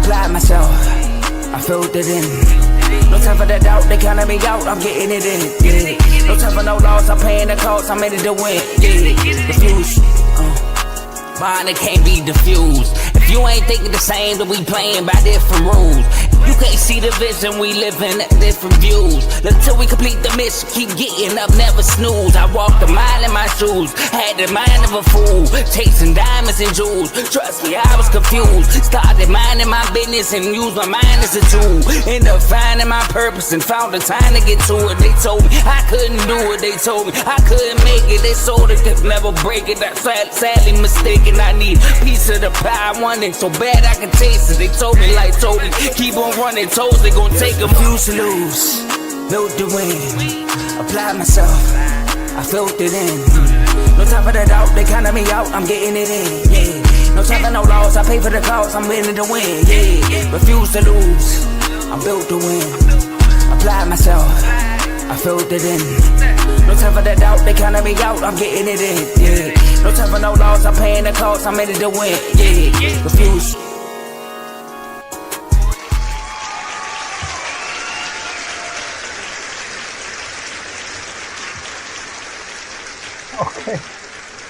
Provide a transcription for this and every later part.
applied myself, I filled it in. No time for the doubt, they counted me out, I'm getting it in. Yeah. No time for no loss, I'm paying the cost, I'm in it to win. Yeah. Diffuse, mine it can't be diffused. If you ain't thinking the same, then we playing by different rules. You can't see the vision, we living at different views. Until we complete the mission, keep getting up, never snooze. I walked a mile in my shoes, had the mind of a fool, chasing diamonds and jewels. Trust me, I was confused. Started minding my business and used my mind as a tool. Ended up finding my purpose and found the time to get to it. They told me I couldn't do it, they told me I couldn't make it. They sold it, could never break it. That's sadly mistaken. I need a piece of the pie, I want it so bad I can taste it. They told me like told me, keep on running toes, they gon' take a few to lose. Built the win, applied myself, I filled it in. No time for the doubt, they counted me out, I'm getting it in. Yeah. No time for no loss, I pay for the cost, I'm winning to win. Yeah. Refuse to lose, I'm built to win. Applied myself, I filled it in. No time for the doubt, they counted me out, I'm getting it in. Yeah. No time for no loss, I'm paying the cost, I'm in it to win. Yeah. Refuse.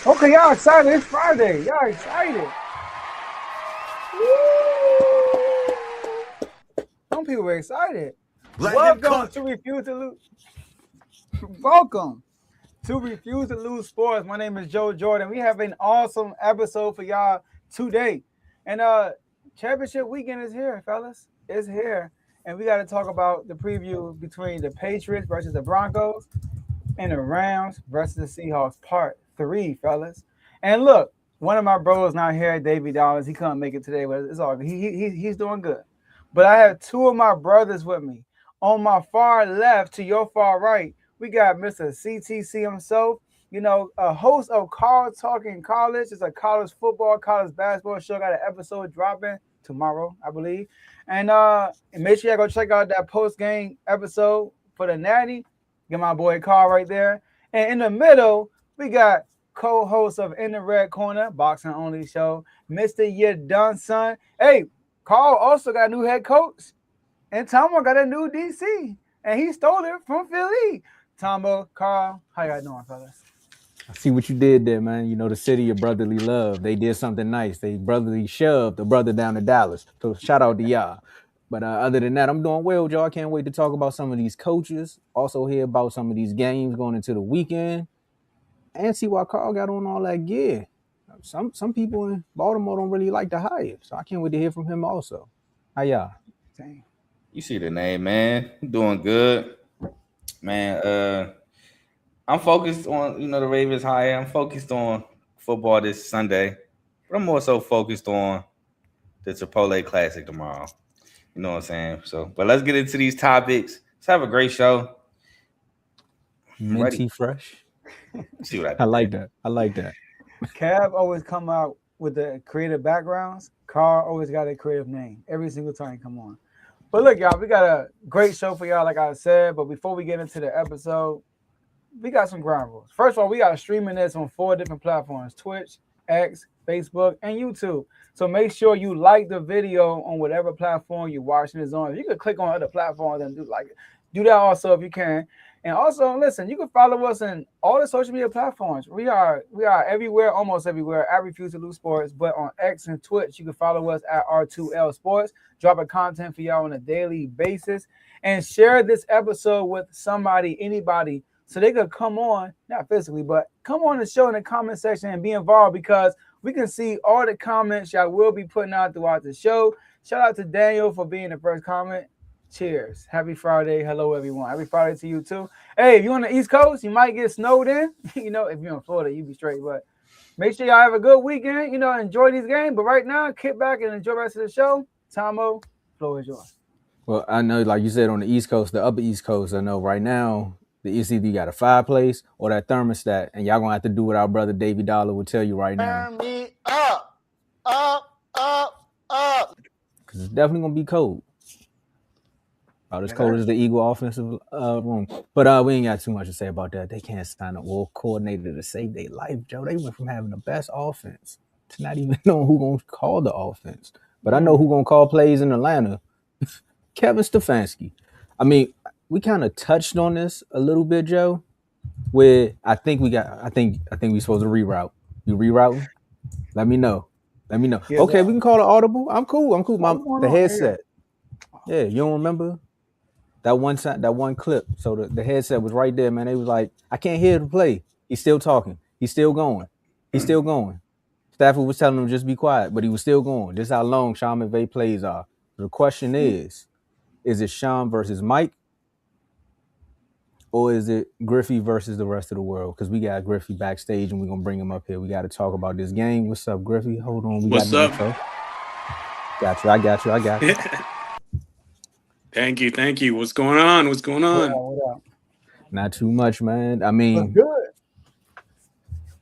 Okay, y'all excited. It's Friday. Y'all excited. Woo! Some people are excited. Welcome to Refuse to Lose. Welcome to Refuse to Lose Sports. My name is Joe Jordan. We have an awesome episode for y'all today. And championship weekend is here, fellas. It's here. And we got to talk about the preview between the Patriots versus the Broncos and the Rams versus the Seahawks, part 3, fellas. And look, one of my bros not here, Davey Dollars. He couldn't make it today, but it's all good. He's doing good. But I have 2 of my brothers with me. On my far left to your far right, we got Mr. CTC himself. You know, a host of Carl Talking College. It's a college football, college basketball show. Got an episode dropping tomorrow, I believe. And make sure y'all go check out that post-game episode for the Natty. Get my boy Carl right there. And in the middle, we got co-host of In the Red Corner, Boxing Only Show, Mr. You Done Son. Hey, Carl also got a new head coach. And Tomo got a new DC. And he stole it from Philly. Tomo, Carl, how y'all doing, fellas? I see what you did there, man. You know, the city of brotherly love. They did something nice. They brotherly shoved the brother down to Dallas. So shout out to y'all. But other than that, I'm doing well, Joe. I can't wait to talk about some of these coaches. Also hear about some of these games going into the weekend. And see why Carl got on all that gear. Some people in Baltimore don't really like to hire. So I can't wait to hear from him also. How y'all? Dang. You see the name, man. Doing good. Man, I'm focused on, the Ravens hire. I'm focused on football this Sunday. But I'm more so focused on the Chipotle Classic tomorrow. You know what I'm saying? So, but let's get into these topics. Let's have a great show. Minty fresh. See what I I like that. I like that. Cav always come out with the creative backgrounds. Carl always got a creative name every single time he come on. But look, y'all, we got a great show for y'all, like I said. But before we get into the episode, we got some ground rules. First of all, we got streaming this on 4 different platforms: Twitch, X, Facebook, and YouTube. So make sure you like the video on whatever platform you're watching this on. You can click on other platforms and do that also if you can. And also, listen, you can follow us in all the social media platforms. We are everywhere, almost everywhere, at Refuse to Lose Sports. But on X and Twitch, you can follow us at R2L Sports, dropping content for y'all on a daily basis. And share this episode with somebody, anybody, so they could come on, not physically, but come on the show in the comment section and be involved, because we can see all the comments y'all will be putting out throughout the show. Shout out to Daniel for being the first comment. Cheers. Happy Friday. Hello, everyone. Happy Friday to you, too. Hey, if you're on the East Coast, you might get snowed in. If you're in Florida, you be straight. But make sure y'all have a good weekend. Enjoy these games. But right now, kick back and enjoy the rest of the show. Tomo, floor is yours. Well, I know, like you said, on the East Coast, the upper East Coast, I know right now, it's either you got a fireplace or that thermostat, and y'all going to have to do what our brother Davey Dollar will tell you right now. Turn me up. Because it's definitely going to be cold. About as cold as the Eagle offensive room. But we ain't got too much to say about that. They can't sign a war coordinator to save their life, Joe. They went from having the best offense to not even knowing who's going to call the offense. But I know who gonna call plays in Atlanta. Kevin Stefanski. I mean, we kind of touched on this a little bit, Joe. Where I think we supposed to reroute. You rerouting? Let me know. Yeah, Okay, we can call it audible. I'm cool. The on headset. Yeah, you don't remember that one clip. So the headset was right there, man. They was like, I can't hear the play. He's still talking. He's still going. Stafford was telling him just be quiet, but he was still going. This is how long Sean McVay plays are. The question is it Sean versus Mike? Or is it Griffey versus the rest of the world? Because we got Griffey backstage and we're going to bring him up here. We got to talk about this game. What's up, Griffey? Hold on. What's got up? Info. I got you. Thank you. What's going on? What up? Not too much, man. I mean, Good.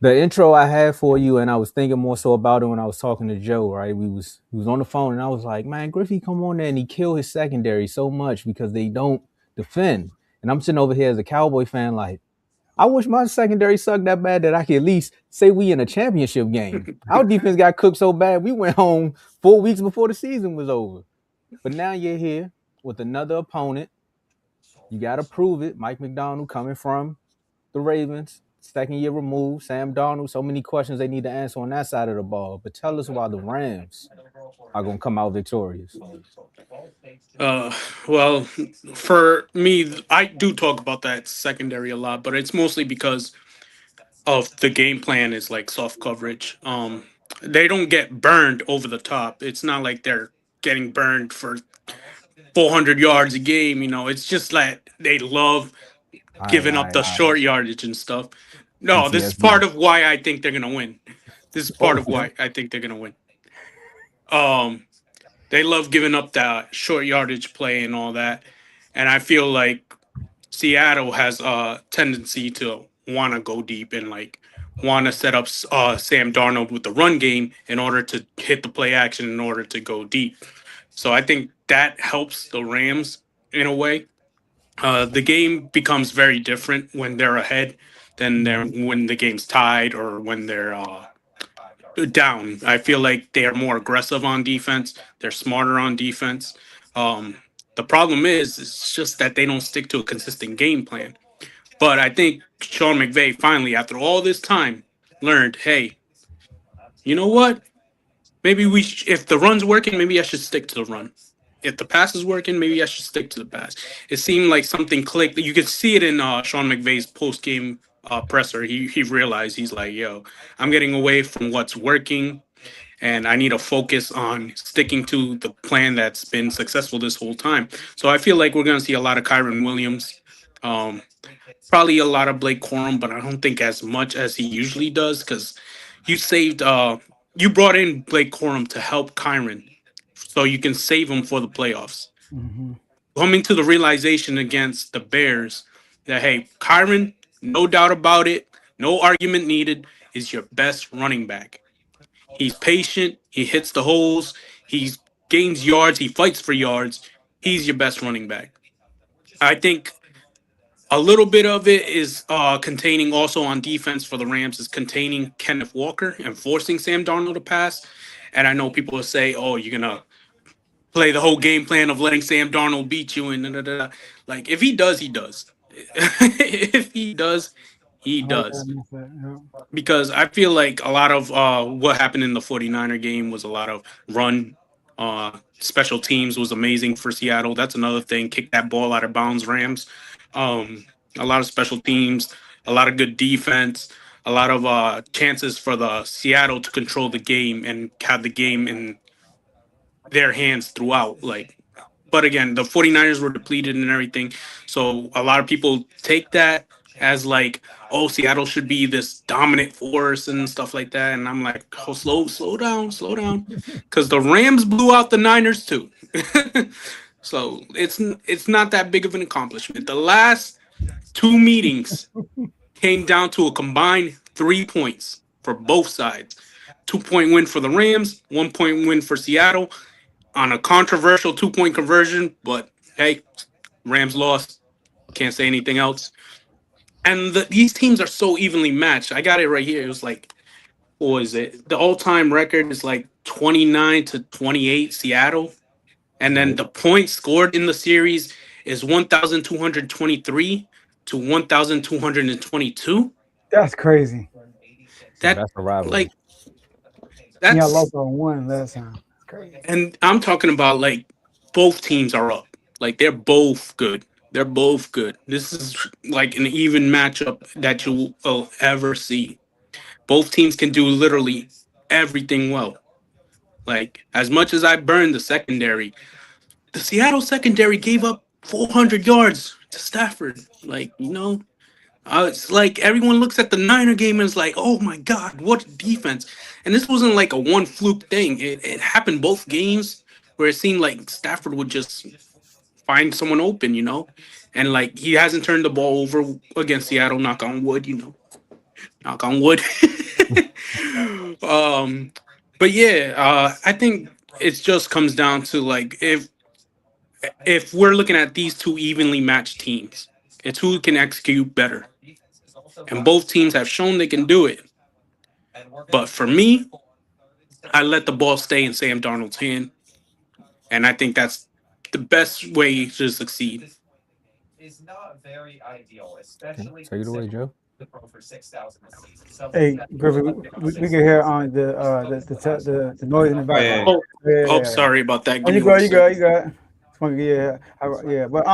The intro I had for you, and I was thinking more so about it when I was talking to Joe, right? He was on the phone, and I was like, man, Griffey come on there and he killed his secondary so much because they don't defend. And I'm sitting over here as a Cowboy fan like, I wish my secondary sucked that bad that I could at least say we in a championship game. Our defense got cooked so bad we went home 4 weeks before the season was over. But now you're here with another opponent. You got to prove it. Mike McDonald coming from the Ravens, second year removed. Sam Darnold, so many questions they need to answer on that side of the ball. But tell us why the Rams are going to come out victorious. Well, for me, I do talk about that secondary a lot, but it's mostly because of the game plan is like soft coverage. They don't get burned over the top. It's not like they're getting burned for 400 yards a game. It's just like they love giving up the short yardage and stuff. No, this is part of why I think they're gonna win. They love giving up that short yardage play and all that, and I feel like Seattle has a tendency to want to go deep and like want to set up Sam Darnold with the run game in order to hit the play action in order to go deep. So I think that helps the Rams in a way. The game becomes very different when they're ahead than when the game's tied or when they're down. I feel like they are more aggressive on defense. They're smarter on defense. The problem is, it's just that they don't stick to a consistent game plan. But I think Sean McVay finally, after all this time, learned, hey, you know what? Maybe if the run's working, maybe I should stick to the run. If the pass is working, maybe I should stick to the pass. It seemed like something clicked. You could see it in Sean McVay's post-game presser. He realized, he's like, yo, I'm getting away from what's working, and I need to focus on sticking to the plan that's been successful this whole time. So I feel like we're going to see a lot of Kyron Williams, probably a lot of Blake Corum, but I don't think as much as he usually does because you brought in Blake Corum to help Kyron so you can save him for the playoffs. Mm-hmm. Coming to the realization against the Bears that, hey, Kyron, no doubt about it, no argument needed, is your best running back. He's patient. He hits the holes. He gains yards. He fights for yards. He's your best running back. I think a little bit of it is containing also on defense for the Rams is containing Kenneth Walker and forcing Sam Darnold to pass. And I know people will say, oh, you're going to play the whole game plan of letting Sam Darnold beat you. And da. Like, if he does, he does. If he does, he does. Because I feel like a lot of what happened in the 49er game was a lot of run. Special teams was amazing for Seattle. That's another thing. Kick that ball out of bounds, Rams. A lot of special teams, a lot of good defense, a lot of chances for the Seattle to control the game and have the game in their hands throughout. But again, the 49ers were depleted and everything. So a lot of people take that as like, oh, Seattle should be this dominant force and stuff like that. And I'm like, oh, slow down. Because the Rams blew out the Niners too. So it's not that big of an accomplishment. The last two meetings came down to a combined 3 points for both sides. 2-point win for the Rams, 1-point win for Seattle on a controversial 2-point conversion. But hey, Rams lost. Can't say anything else. And these teams are so evenly matched. I got it right here. It was like what is it? The all-time record is like 29-28 Seattle. And then the points scored in the series is 1,223 to 1,222. That's crazy. So That that's a rivalry. like Yeah, I that's lost on one last time. That's crazy. and I'm talking about like both teams are up. Like they're both good. They're both good. This is like an even matchup that you will ever see. Both teams can do literally everything well. Like as much as I burned the secondary, the Seattle secondary gave up 400 yards to Stafford. Like, it's like everyone looks at the Niner game and is like, oh my God, what defense. And this wasn't like a one fluke thing. It happened both games where it seemed like Stafford would just find someone open, And like he hasn't turned the ball over against Seattle, knock on wood, Knock on wood. um, but yeah, I think it just comes down to like if we're looking at these two evenly matched teams, it's who can execute better. And both teams have shown they can do it. But for me, I let the ball stay in Sam Darnold's hand. And I think that's the best way to succeed. Take it away, Joe. Hey, Griffin, we can hear on the noise in the background. Oh, Yeah. sorry about that. Oh, you go. Yeah. But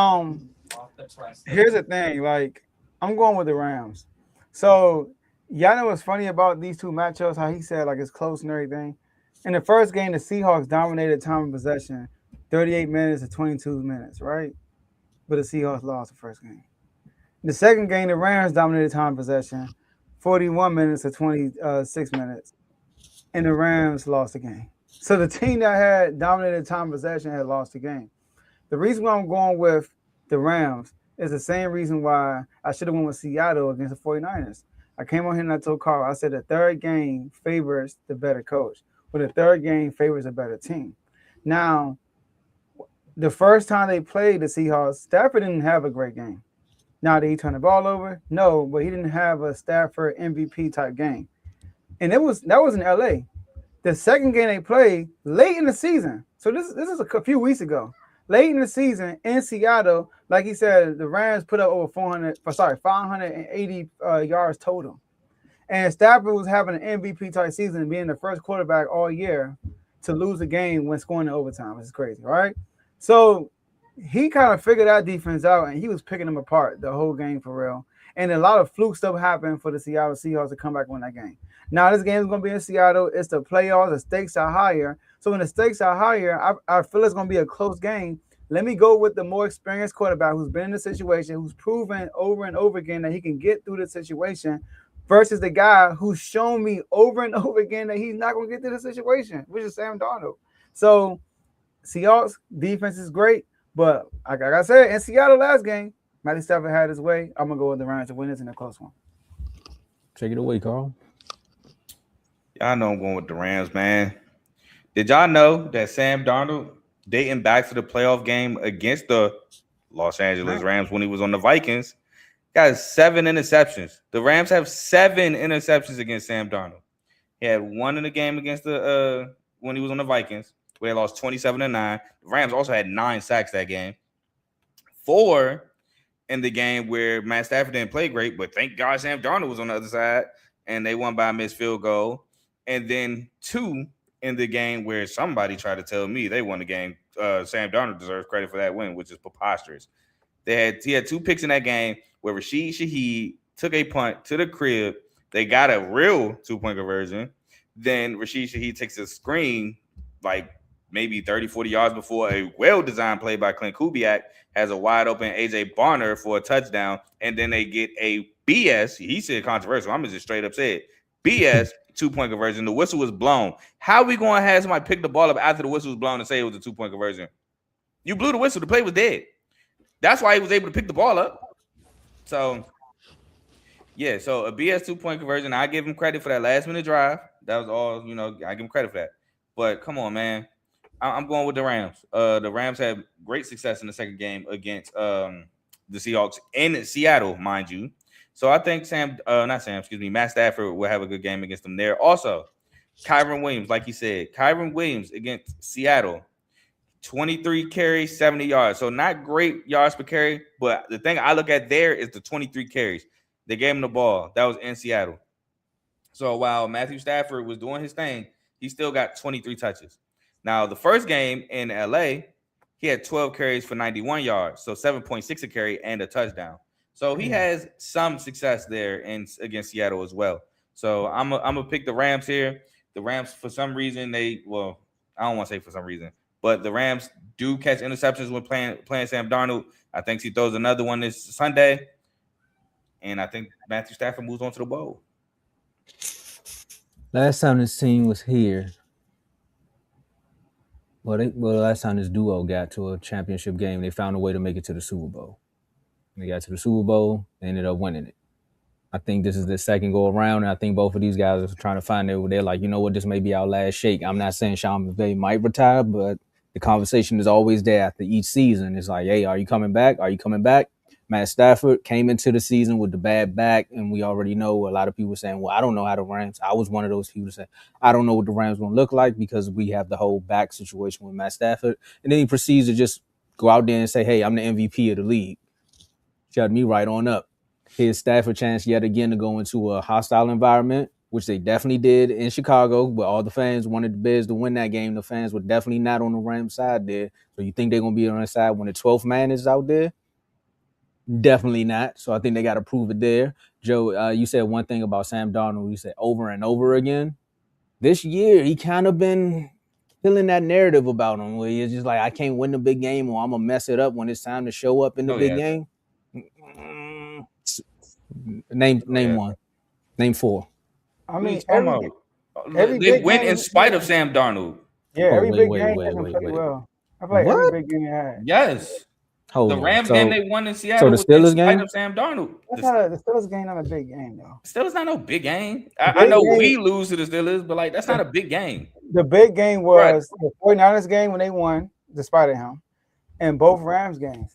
here's the thing. Like, I'm going with the Rams. So y'all know what's funny about these two matchups? How he said like it's close and everything. In the first game, the Seahawks dominated time of possession, 38 minutes to 22 minutes, right? But the Seahawks lost the first game. In the second game, the Rams dominated time of possession, 41 minutes to 26 minutes, and the Rams lost the game. So the team that had dominated time of possession had lost the game. The reason why I'm going with the Rams is the same reason why I should have went with Seattle against the 49ers. I came on here and I told Carl, I said the third game favors the better coach, but the third game favors a better team. Now, the first time they played the Seahawks, Stafford didn't have a great game. Now, did he turn the ball over? No, but he didn't have a Stafford MVP type game. And that was in LA. The second game they played late in the season. So this is a few weeks ago. Late in the season in Seattle, like he said, the Rams put up over 580 yards total. And Stafford was having an MVP type season and being the first quarterback all year to lose a game when scoring in overtime, which is crazy, right? So he kind of figured that defense out, and he was picking them apart the whole game for real. And a lot of fluke stuff happened for the Seattle Seahawks to come back and win that game. Now this game is going to be in Seattle. It's the playoffs. The stakes are higher. So when the stakes are higher, I feel it's going to be a close game. Let me go with the more experienced quarterback who's been in the situation, who's proven over and over again that he can get through the situation versus the guy who's shown me over and over again that he's not going to get through the situation, which is Sam Darnold. So Seahawks defense is great, but like I said, in Seattle last game, Matty Stafford had his way. I'm going to go with the Rams to win this in a close one. Take it away, Carl. Y'all know I'm going with the Rams, man. Did y'all know that Sam Darnold, dating back to the playoff game against the Los Angeles Rams when he was on the Vikings, got 7 interceptions. The Rams have 7 interceptions against Sam Darnold. He had 1 in the game against the when he was on the Vikings, where they lost 27-9. The Rams also had 9 sacks that game. 4 in the game where Matt Stafford didn't play great, but thank God Sam Darnold was on the other side, and they won by a missed field goal. And then 2 in the game where somebody tried to tell me they won the game. Sam Darnold deserves credit for that win, which is preposterous. He had 2 picks in that game where Rashid Shaheed took a punt to the crib. They got a real 2-point conversion. Then Rashid Shaheed takes a screen like maybe 30, 40 yards before a well-designed play by Clint Kubiak has a wide-open A.J. Barner for a touchdown, and then they get a BS. He said controversial. I'm just straight up said BS 2-point conversion. The whistle was blown. How are we going to have somebody pick the ball up after the whistle was blown and say it was a 2-point conversion? You blew the whistle. The play was dead. That's why he was able to pick the ball up. So, yeah, so a BS 2-point conversion. I give him credit for that last-minute drive. That was all, I give him credit for that. But come on, man. I'm going with the Rams. The Rams had great success in the second game against the Seahawks in Seattle, mind you. So I think Matt Stafford will have a good game against them there. Also, Kyron Williams, like you said, against Seattle, 23 carries, 70 yards. So not great yards per carry, but the thing I look at there is the 23 carries. They gave him the ball. That was in Seattle. So while Matthew Stafford was doing his thing, he still got 23 touches. Now, the first game in LA, he had 12 carries for 91 yards, so 7.6 a carry and a touchdown. So he has some success there against Seattle as well. So I'm gonna pick the Rams here. The Rams, for some reason, I don't want to say for some reason, but the Rams do catch interceptions when playing Sam Darnold. I think he throws another one this Sunday, and I think Matthew Stafford moves on to the bowl. Last time this team was here, last time this duo got to a championship game, they found a way to make it to the Super Bowl. They got to the Super Bowl, they ended up winning it. I think this is the second go around, and I think both of these guys are trying to find it. They're like, you know what, this may be our last shake. I'm not saying Sean McVay might retire, but the conversation is always there after each season. It's like, hey, are you coming back? Are you coming back? Matt Stafford came into the season with the bad back, and we already know a lot of people saying, well, I don't know how the Rams. I was one of those people saying, I don't know what the Rams going to look like because we have the whole back situation with Matt Stafford. And then he proceeds to just go out there and say, hey, I'm the MVP of the league. Shut me right on up. Here's Stafford chance yet again to go into a hostile environment, which they definitely did in Chicago, where all the fans wanted the Bears to win that game. The fans were definitely not on the Rams side there. So you think they're going to be on the side when the 12th man is out there? Definitely not. So I think they got to prove it there. Joe, you said one thing about Sam Darnold. You said over and over again. This year, he kind of been feeling that narrative about him where he's just like, I can't win the big game or I'm going to mess it up when it's time to show up in the big game. Name one. Name four. I mean, they win in spite of Sam Darnold. Yeah, every big game hasn't played well. I feel like every big game they had. Yes. Hold the on. Rams game they won in Seattle. So the Steelers game of Sam Darnold. The Steelers game not a big game though. Steelers not no big game. I know we lose to the Steelers, but like that's not a big game. The big game was the 49ers game when they won, despite him, and both Rams games.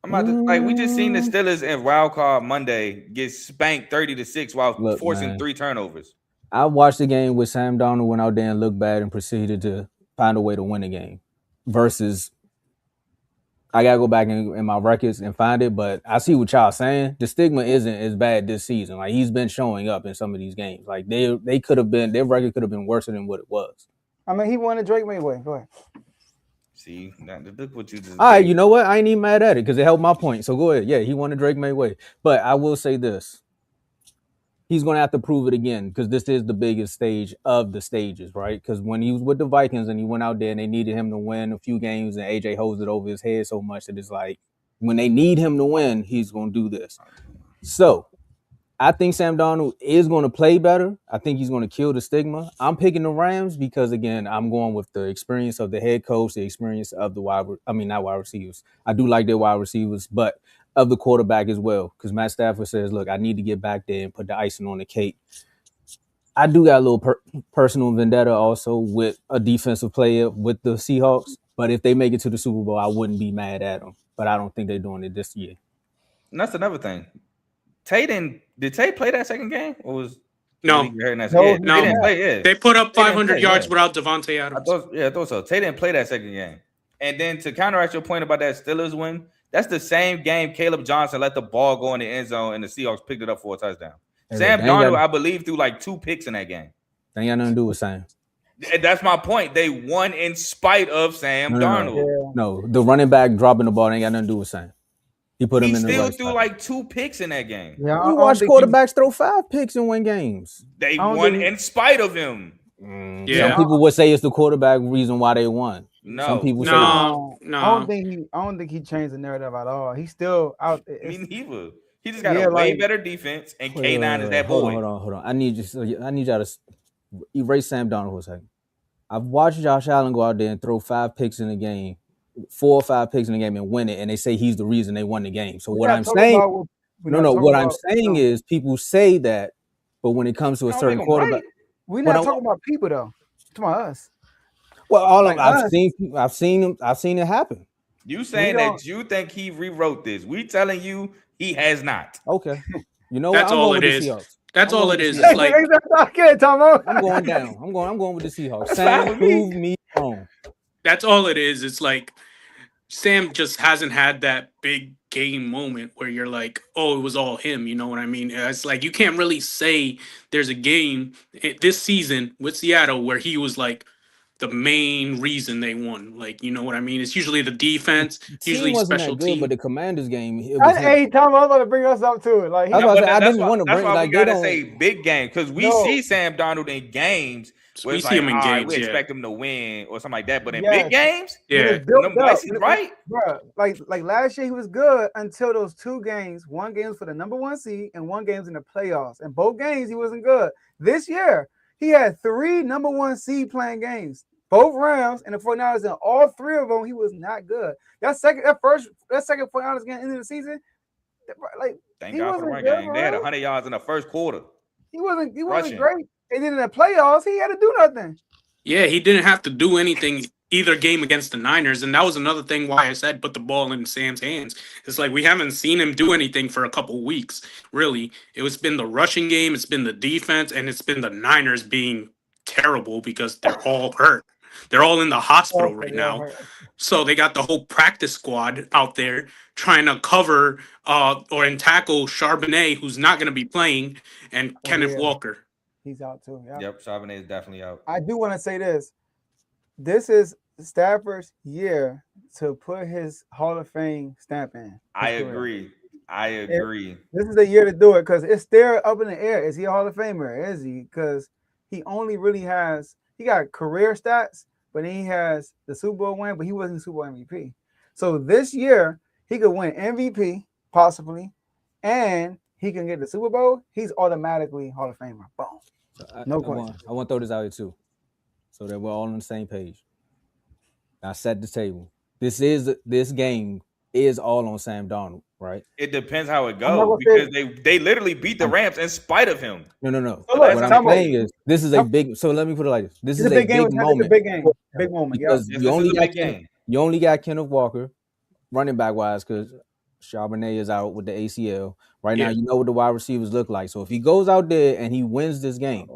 I'm about to we just seen the Steelers in wild card Monday get spanked 30-6 while forcing 3 turnovers. I watched the game with Sam Darnold went out there and looked bad and proceeded to find a way to win the game. Versus, I gotta go back in my records and find it, but I see what y'all saying. The stigma isn't as bad this season. Like he's been showing up in some of these games. Like they could have been, their record could have been worse than what it was. I mean, he won the Drake Mayweather. Go ahead. See, look what you just. All right, you know what? I ain't even mad at it because it helped my point. So go ahead. Yeah, he won the Drake Mayweather. But I will say this. He's going to have to prove it again because this is the biggest stage of the stages, right? Because when he was with the Vikings and he went out there and they needed him to win a few games and AJ holds it over his head so much that it's like when they need him to win, he's going to do this. So I think Sam Darnold is going to play better. I think he's going to kill the stigma. I'm picking the Rams because, again, I'm going with the experience of the head coach, the experience of the not wide receivers. I do like their wide receivers, but of the quarterback as well. Because Matt Stafford says, look, I need to get back there and put the icing on the cake. I do got a little personal vendetta also with a defensive player with the Seahawks. But if they make it to the Super Bowl, I wouldn't be mad at them. But I don't think they're doing it this year. And that's another thing. Did Tate play that second game? Or was no? They didn't play. Yeah, they put up 500 yards without Devontae Adams. I thought so. Tate didn't play that second game. And then to counteract your point about that Steelers win, that's the same game Caleb Johnson let the ball go in the end zone and the Seahawks picked it up for a touchdown. Sam Darnold, I believe, threw like 2 picks in that game. They ain't got nothing to do with Sam. That's my point. They won in spite of Sam Darnold. No, the running back dropping the ball ain't got nothing to do with Sam. He put him in the right spot. He still threw like 2 picks in that game. Yeah, you watch quarterbacks throw 5 picks and win games. They won in spite of him. Yeah. Some people would say it's the quarterback reason why they won. No. Some people say no. I don't think he changed the narrative at all. He's still out there. I mean, he just got a way better defense, and K9 is that boy. Hold on. I need y'all to erase Sam Darnold for a second. I've watched Josh Allen go out there and throw 5 picks in the game. 4 or 5 picks in the game and win it, and they say he's the reason they won the game. So what I'm saying, what I'm saying is people say that, but when it comes to a certain quarterback, we're not talking about people though. Talking about us. Well, I've seen it happen. You saying that you think he rewrote this? We telling you he has not. Okay. You know what? That's I'm all going it with the is. Seahawks. That's I'm all going it with the is. It's like Okay, Tomo. I'm going down. I'm going with the Seahawks. That's fine Sam, with me. prove me wrong. that's all it is. It's like Sam just hasn't had that big game moment where you're like, oh, it was all him. You know what I mean? It's like you can't really say there's a game this season with Seattle where he was like the main reason they won. Like, you know what I mean? It's usually the defense, Team usually wasn't special that good, but team. the Commanders game, it was him. Hey, Tomo, I'm about to bring us up to it. Like, That's he, why I But said I that's didn't why want to bring we like they gotta don't. say big game because we No. see Sam Darnold in games where We it's see like, him in all right, games, we yeah. expect him to win or something like that. But in Yes. big games, when Yeah. it's built them up, license, when it- right? Bro, like last year he was good until those 2 games. One game was for the number 1 seed and 1 game was in the playoffs. And both games he wasn't good. This year he had 3 number 1 seed playing games. Both Rams and the 49ers, and all 3 of them, he was not good. That second 49ers game into the season, like Thank he God for the wasn't run good game. for They had real. 100 yards in the first quarter. He wasn't rushing. great. And then in the playoffs, he had to do nothing. Yeah, he didn't have to do anything either game against the Niners, and that was another thing why I said put the ball in Sam's hands. It's like we haven't seen him do anything for a couple weeks, really. It's been the rushing game, it's been the defense, and it's been the Niners being terrible because they're all hurt. They're all in the hospital right now. So they got the whole practice squad out there trying to cover or tackle Charbonnet, who's not going to be playing, and Kenneth yeah. Walker. He's out too. Yeah. Yep, Charbonnet is definitely out. I do want to say this. This is Stafford's year to put his Hall of Fame stamp in. I agree. This is the year to do it because it's still up in the air. Is he a Hall of Famer? Is he? Because he only really he got career stats, but then he has the Super Bowl win, but he wasn't Super Bowl MVP. So this year, he could win MVP, possibly, and he can get the Super Bowl. He's automatically Hall of Famer. Boom. No question. I want to throw this out here too, so that we're all on the same page. I set the table. This game is all on Sam Darnold, right? It depends how it goes because they literally beat the Rams in spite of him. No. So What I'm saying is this is a big. So let me put it like this: this is a big moment. It's a big game. Big moment. Because Yeah. you only got Kenneth Walker, running back wise, because Charbonnet is out with the ACL. Right now, you know what the wide receivers look like. So if he goes out there and he wins this game.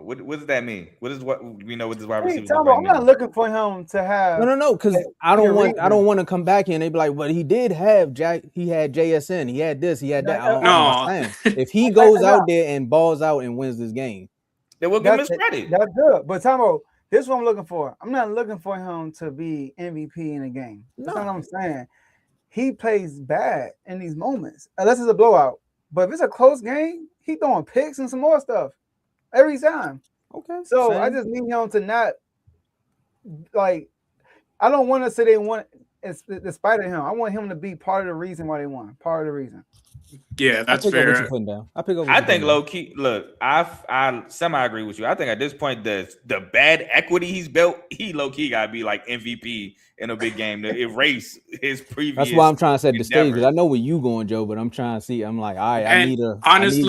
What does that mean? What we know what this wide receivers look I'm not looking for him to have No, because I don't want to come back here and they be like, but he did have he had JSN, he had this, he had that. If he goes out there and balls out and wins this game, then we'll give him his credit. That's good. But Tomo, this is what I'm looking for. I'm not looking for him to be MVP in a game. That's not what I'm saying. He plays bad in these moments, unless it's a blowout. But if it's a close game, he throwing picks and some more stuff every time. Okay. So I just need him to not like. I don't want to say they want despite of him. I want him to be part of the reason why they won. Part of the reason. Yeah, that's fair. I think low key. Look, I semi agree with you. I think at this point the bad equity he's built, he low key gotta be like MVP in a big game to erase his previous. That's why I'm trying to set the stage because I know where you going, Joe. But I'm trying to see. I'm like, all right, I need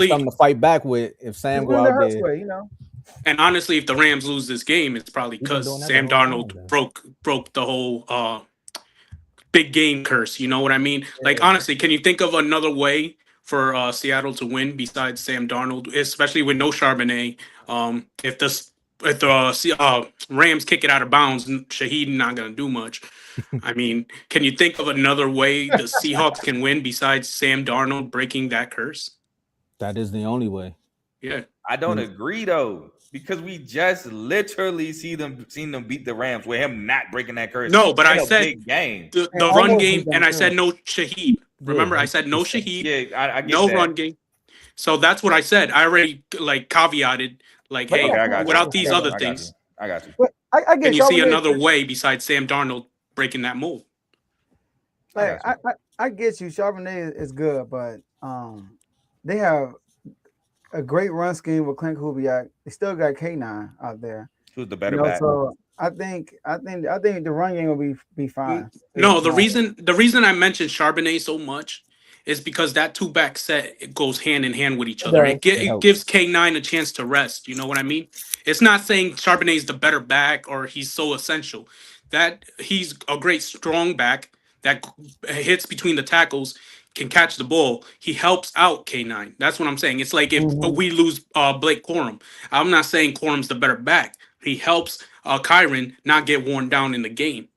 something to fight back with if Sam go out there. Way, you know. And honestly, if the Rams lose this game, it's probably because Sam Darnold broke the whole big game curse. You know what I mean? Yeah. Like, honestly, can you think of another way for Seattle to win besides Sam Darnold, especially with no Charbonnet? If the Rams kick it out of bounds, Shaheed not going to do much. I mean, can you think of another way the Seahawks can win besides Sam Darnold breaking that curse? That is the only way. Yeah. I don't agree, though. Because we just literally seen them beat the Rams with him not breaking that curse. No, but I said the run game, and I said no Shaheed. Remember, I said no Shaheed. Yeah, I get no that. run game. So that's what I said. I already caveated, hey, without these other things. I got you. But I get can you see another way besides Sam Darnold breaking that mold? Like I get you. Charbonnet is good, but they have a great run scheme with Clint Kubiak. They still got K9 out there. Who's the better back? So I think the run game will be fine. No, the reason I mentioned Charbonnet so much is because that 2-back set goes hand in hand with each other. It gives K9 a chance to rest. You know what I mean? It's not saying Charbonnet is the better back or he's so essential. That he's a great strong back that hits between the tackles. can catch the ball, he helps out K9. That's what I'm saying. It's like if we lose Blake Corum. I'm not saying Corum's the better back. He helps Kyron not get worn down in the game.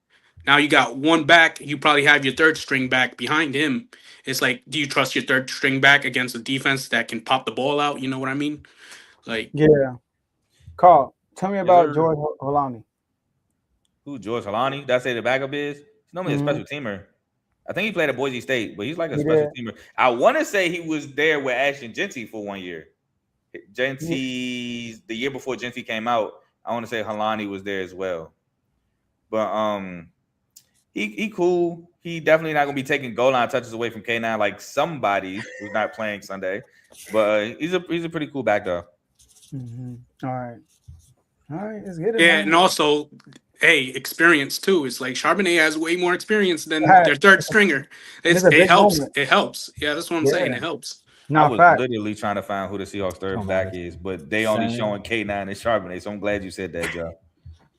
Now you got one back. You probably have your third string back behind him. It's like, do you trust your third string back against a defense that can pop the ball out? You know what I mean? Like, yeah. Carl, tell me about George Holani. Who, George Holani? That's the backup is? He's normally a special teamer. I think he played at Boise State, but he's like a special teamer. I want to say he was there with Ashton Genty for 1 year. The year before Genty came out, I want to say Holani was there as well. But he cool. He definitely not gonna be taking goal line touches away from K9 like somebody who's not playing Sunday. But he's a pretty cool back though. All right, let's get it. Yeah, man. and also, hey, experience too. It's like Charbonnet has way more experience than their third stringer. It helps. Moment. It helps. Yeah, that's what I'm saying. It helps. I was literally trying to find who the Seahawks third back is, but they only showing K9 and Charbonnet. So I'm glad you said that, Joe.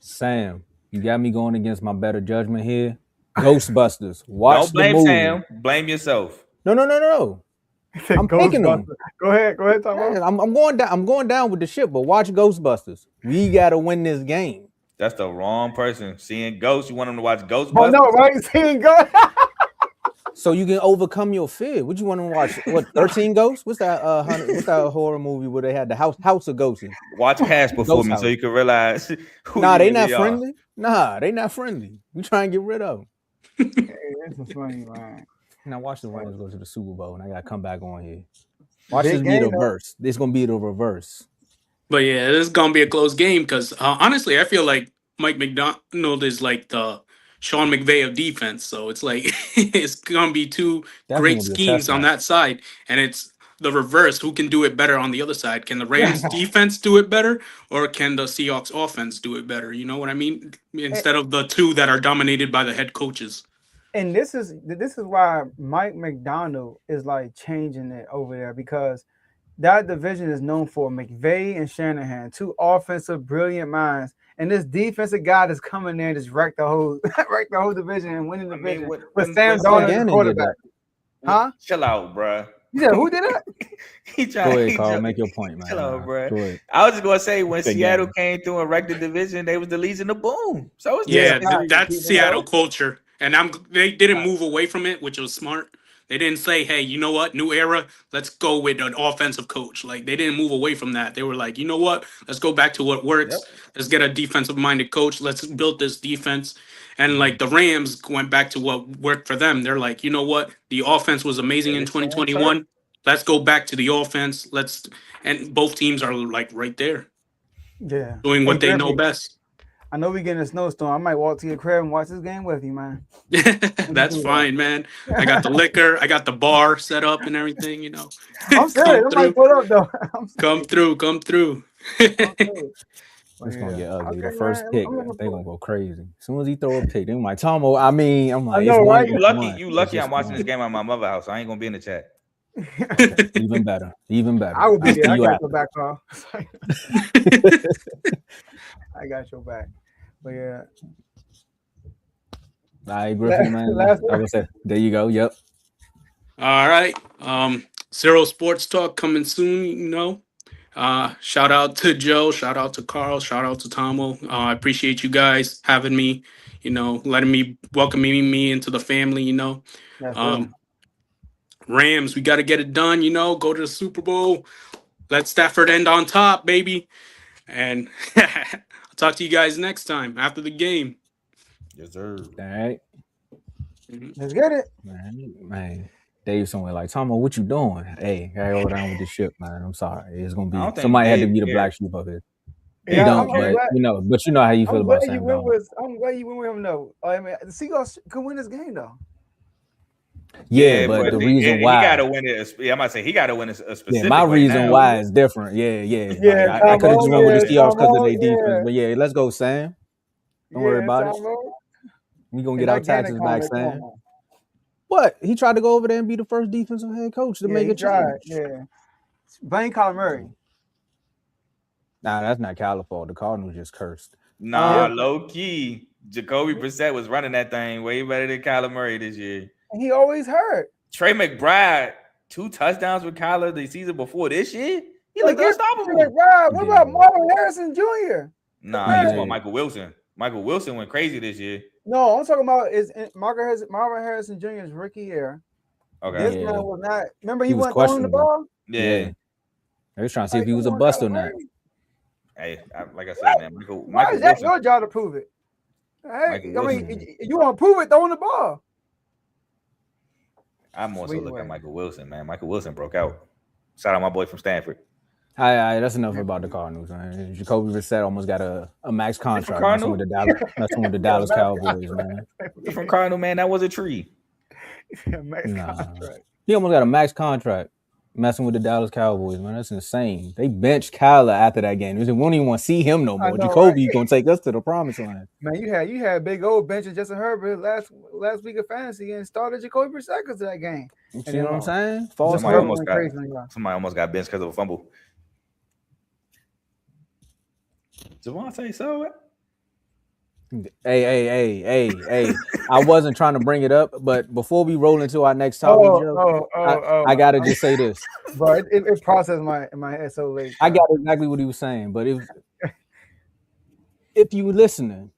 Sam, you got me going against my better judgment here. Ghostbusters. Watch Don't blame the movie. Sam. Blame yourself. No. I'm picking them. Go ahead, Tom. I'm going down with the ship, but watch Ghostbusters. We gotta win this game. That's the wrong person. Seeing ghosts, you want them to watch Ghostbusters? Oh no, right? Seeing ghosts. So you can overcome your fear. What you want to watch? What, 13 Ghosts? What's that? What's that horror movie where they had the house of ghosts? Watch Casper for me so you can realize. Nah, they not friendly. Nah, they not friendly. We try and get rid of them. Hey, this is funny, man. Now watch the Rams go to the Super Bowl, and I gotta come back on here. Watch this be the reverse. This gonna be the reverse. But yeah, this is gonna be a close game because honestly, I feel like Mike McDonald is like the Sean McVay of defense. So it's like it's gonna be two great schemes on that side, and it's the reverse. Who can do it better on the other side? Can the Rams defense do it better, or can the Seahawks offense do it better? You know what I mean? Instead of the two that are dominated by the head coaches. And this is why Mike McDonald is like changing it over there, because that division is known for McVay and Shanahan, two offensive brilliant minds, and this defensive guy that's coming there and just wreck the whole division and winning the division with Sam Darnold as quarterback. Huh? Chill out, bro. Yeah, who did that? Go ahead, Carl. Make your point, man. Chill out, bro. I was just gonna say when Seattle came through and wrecked the division, they was the least in the boom. So it's that's Seattle culture. And they didn't move away from it, which was smart. They didn't say, hey, you know what, new era, let's go with an offensive coach. Like, they didn't move away from that. They were like, you know what, let's go back to what works. Let's get a defensive-minded coach. Let's build this defense. And, like, the Rams went back to what worked for them. They're like, you know what, the offense was amazing in 2021. Let's go back to the offense. And both teams are, like, right there. Yeah. Doing what they know best. I know we getting a snowstorm. I might walk to your crib and watch this game with you, man. That's fine, man. I got the liquor. I got the bar set up and everything, you know. I'm serious. I might pull up, though. Come through. It's going to get ugly. The first pick, they're going to go crazy. As soon as he throw a pick, they're like, Tomo, I'm like, know, right? You lucky I'm watching this game at my mother's house. So I ain't going to be in the chat. Even better. I will be there. I got your back, Carl. I got your back. But yeah. I agree with you, man. I would say, there you go. Yep. All right. Zero Sports Talk coming soon, you know. Shout out to Joe, shout out to Carl, shout out to Tomo. I appreciate you guys having me, you know, welcoming me into the family, you know. Rams, we got to get it done, you know, go to the Super Bowl. Let Stafford end on top, baby. And I'll talk to you guys next time after the game. Yes, sir. All right. Let's get it. Man. Dave somewhere like, Tomo, what you doing? Hey, I gotta go down with the ship, man. I'm sorry. It's going to be, somebody had to be the black sheep of it. You don't, but you know how you feel about Sam Darnold. I'm glad you went with him, though. I mean, the Seahawks could win this game, though. Yeah, but the reason why he got to win it. Yeah, I might say he got to win a specific. Yeah, my reason why is different. Yeah. Like, I could have just went with the Seahawks because of their defense. But yeah, let's go, Sam. Don't worry about it. We gonna get our taxes back, Sam. What? He tried to go over there and be the first defensive head coach to make a change. Yeah. Blame Kyler Murray. Nah, that's not Kyler fault. The Cardinals just cursed. Nah, low key. Jacoby Brissett was running that thing way better than Kyler Murray this year. And he always hurt. Trey McBride 2 touchdowns with Kyler the season before this year. He looked unstoppable. What about Marvin Harrison Jr.? Nah, he's about Michael Wilson. Michael Wilson went crazy this year. No, I'm talking about Marvin Harrison Jr.'s rookie year. Okay. This man was not. Remember, he wasn't throwing the ball. Yeah. They was trying to see if he was a bust or not. Hey, like I said, man, Why is that your job to prove it? Hey, you want to prove it throwing the ball. I'm also looking at Michael Wilson, man. Michael Wilson broke out. Shout out my boy from Stanford. All right, that's enough about the Cardinals, man. Jacoby Brissett almost got a max contract. That's with the Dallas Cowboys, man. From Cardinal, man, that was a tree. Contract. He almost got a max contract messing with the Dallas Cowboys, man. That's insane. They benched Kyler after that game. We won't even want to see him no more. Jacoby's gonna take us to the promised land. Man, you had big old bench of Justin Herbert last week of fantasy and started Jacoby Brissett because of that game. You see what I'm saying? Somebody almost got benched because of a fumble. Javonte, so what? Hey. I wasn't trying to bring it up, but before we roll into our next topic, I gotta just say this. Bro, it processed in my head so late. I got exactly what he was saying, but if you were listening,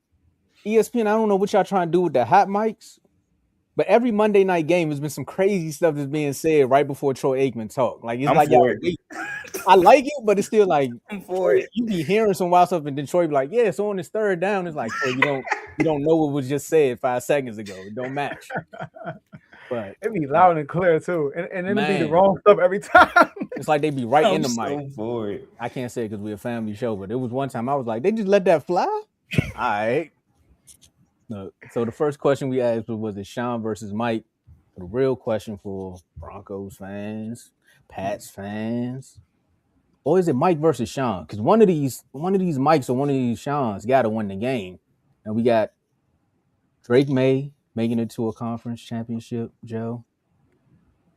ESPN, I don't know what y'all trying to do with the hot mics, but every Monday night game has been some crazy stuff that's being said right before Troy Aikman talk. Like it's I like it, but it's still like I'm for it. You be hearing some wild stuff in Detroit, be like, yeah, so on this third down, it's like, you don't know what was just said 5 seconds ago. It don't match. But it be loud and clear too, and it be the wrong stuff every time. It's like they be right in the mic. I can't say it because we're a family show, but it was one time I was like, they just let that fly. All right. No. So the first question we asked was it Sean versus Mike? The real question for Broncos fans, Pats fans, or is it Mike versus Sean? Because one of these Mikes or one of these Seans got to win the game. And we got Drake May making it to a conference championship, Joe.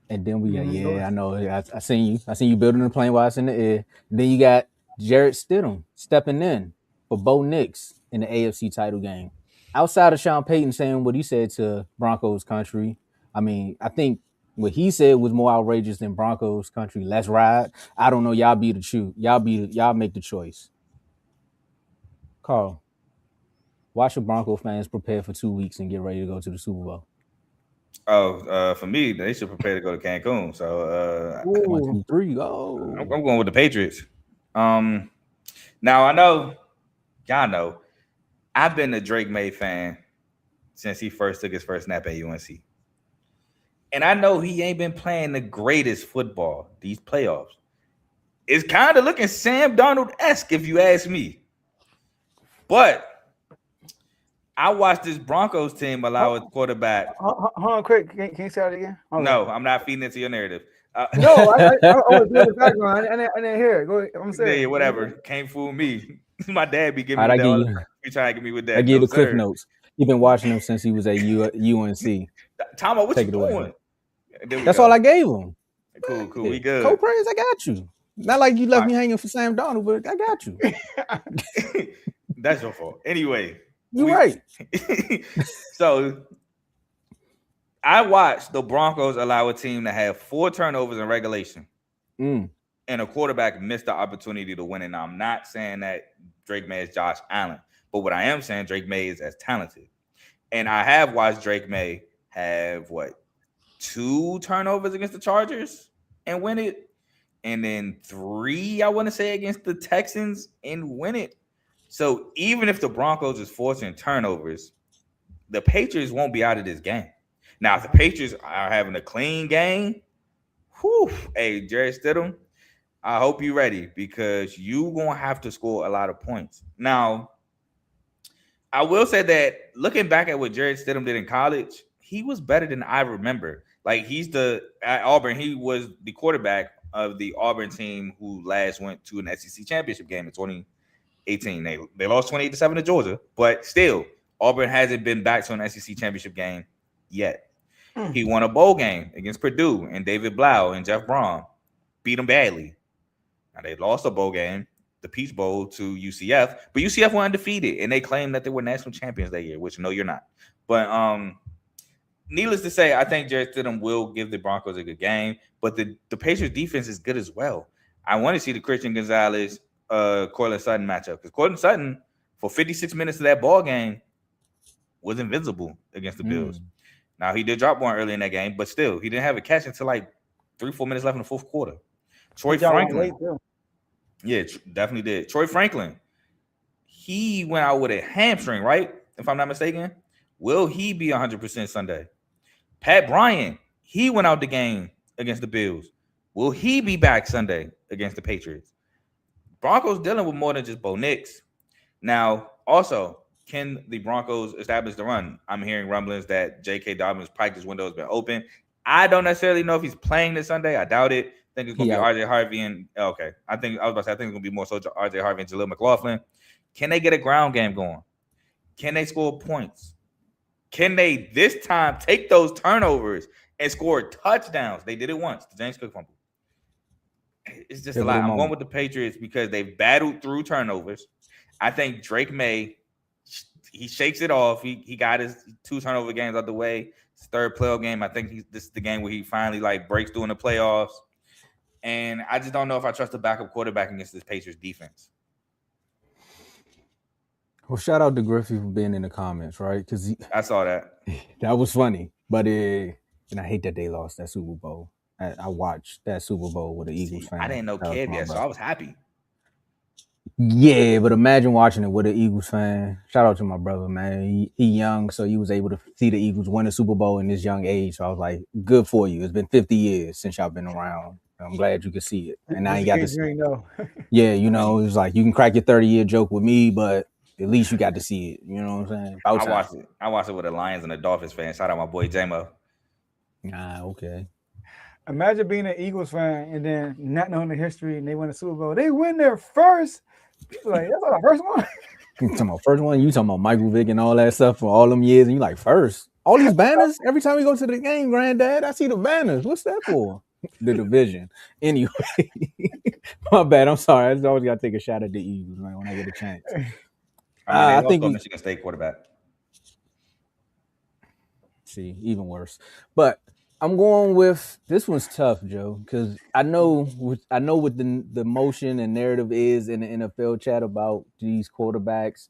And then we got, I know, I seen you building the plane while it's in the air. And then you got Jarrett Stidham stepping in for Bo Nix in the AFC title game. Outside of Sean Payton saying what he said to Broncos country, I mean, I think what he said was more outrageous than Broncos country. Let's ride. I don't know. Y'all be the truth. Y'all make the choice. Carl, why should Broncos fans prepare for 2 weeks and get ready to go to the Super Bowl? For me, they should prepare to go to Cancun. So 1, 2, 3, go. I'm going with the Patriots. Now I know, y'all know, I've been a Drake May fan since he first took his first snap at UNC. And I know he ain't been playing the greatest football these playoffs. It's kind of looking Sam Darnold-esque, if you ask me. But I watched this Broncos team allow a quarterback. Hold on, quick. Can you say that again? No, I'm not feeding into your narrative. No, I was doing the background. I didn't hear it. Go ahead. I'm saying. Yeah, whatever. Can't fool me. My dad be giving me that. You trying to get me with that? I give the Cliff Notes. You've been watching him since he was at UNC. Tom, what you doing? That's all I gave him. Cool. We good. Co-praise, I got you. Not like you left me hanging for Sam Darnold, but I got you. That's your fault. Anyway. You're right. So I watched the Broncos allow a team to have 4 turnovers in regulation. And a quarterback missed the opportunity to win. And I'm not saying that Drake May is Josh Allen. But what I am saying, Drake May is as talented. And I have watched Drake May have, 2 turnovers against the Chargers and win it. And then 3, I want to say, against the Texans and win it. So even if the Broncos is forcing turnovers, the Patriots won't be out of this game. Now, if the Patriots are having a clean game, hey, Jarrett Stidham, I hope you're ready because you're going to have to score a lot of points. Now, I will say that looking back at what Jarrett Stidham did in college, he was better than I remember. Like, at Auburn, he was the quarterback of the Auburn team who last went to an SEC championship game in 2018. They lost 28-7 to Georgia, but still, Auburn hasn't been back to an SEC championship game yet. He won a bowl game against Purdue and David Blau and Jeff Braun beat them badly. Now, they lost a bowl game, the Peach Bowl, to UCF, but UCF were undefeated, and they claimed that they were national champions that year, which no, you're not. But needless to say, I think Jarrett Stidham will give the Broncos a good game, but the Patriots defense is good as well. I want to see the Christian Gonzalez, Cortland Sutton matchup because Cortland Sutton for 56 minutes of that ball game was invincible against the Bills. Now he did drop one early in that game, but still he didn't have a catch until like 3-4 minutes left in the fourth quarter. Troy Franklin, definitely did. Troy Franklin, he went out with a hamstring, right? If I'm not mistaken. Will he be 100% Sunday? Pat Bryant, he went out the game against the Bills. Will he be back Sunday against the Patriots? Broncos dealing with more than just Bo Nix. Now, also, can the Broncos establish the run? I'm hearing rumblings that J.K. Dobbins' practice window has been open. I don't necessarily know if he's playing this Sunday. I doubt it. I think it's going to be R.J. Harvey and I think it's going to be more so R.J. Harvey and Jaleel McLaughlin. Can they get a ground game going? Can they score points? Can they this time take those turnovers and score touchdowns? They did it once. The James Cook fumble. It's just a lot. I'm going with the Patriots because they've battled through turnovers. I think Drake May, he shakes it off. He got his 2 turnover games out the way. His third playoff game. I think this is the game where he finally breaks through in the playoffs. And I just don't know if I trust the backup quarterback against this Patriots defense. Well, shout out to Griffey for being in the comments, right? Because I saw that. That was funny, but and I hate that they lost that Super Bowl. I watched that Super Bowl with an Eagles fan. I didn't know Kev yet, so I was happy. Yeah, but imagine watching it with an Eagles fan. Shout out to my brother, man. He young, so he was able to see the Eagles win a Super Bowl in this young age. So I was like, good for you. It's been 50 years since y'all been around. I'm glad you could see it. And I ain't got to see it. Yeah, it was like you can crack your 30-year joke with me, but at least you got to see it. You know what I'm saying? I watched it with the Lions and the Dolphins fan. Shout out my boy J-Mo. Okay. Imagine being an Eagles fan and then not knowing the history and they win the Super Bowl. They win their first. Like, that's not the first one. You talking about first one? You talking about Michael Vick and all that stuff for all them years, and you like first? All these banners? Every time we go to the game, Granddad, I see the banners. What's that for? The division. Anyway, my bad. I'm sorry. I just always got to take a shot at the Eagles, man, when I get a chance. I think Michigan State quarterback. See, even worse. But I'm going with this one's tough, Joe, because I know what the motion and narrative is in the NFL chat about these quarterbacks.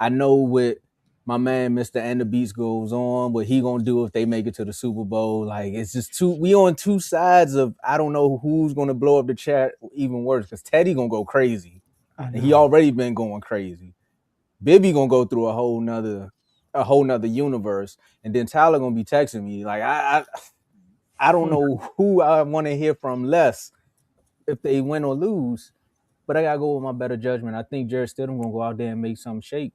I know what my man Mr. And the Beats goes on, what he gonna do if they make it to the Super Bowl. Like, it's just we on two sides of I don't know who's gonna blow up the chat even worse, because Teddy gonna go crazy. And he already been going crazy. Bibby gonna go through a whole nother universe, and then Tyler gonna be texting me like I don't know who I want to hear from less if they win or lose, but I gotta go with my better judgment. I think Jarrett Stidham gonna go out there and make something shake.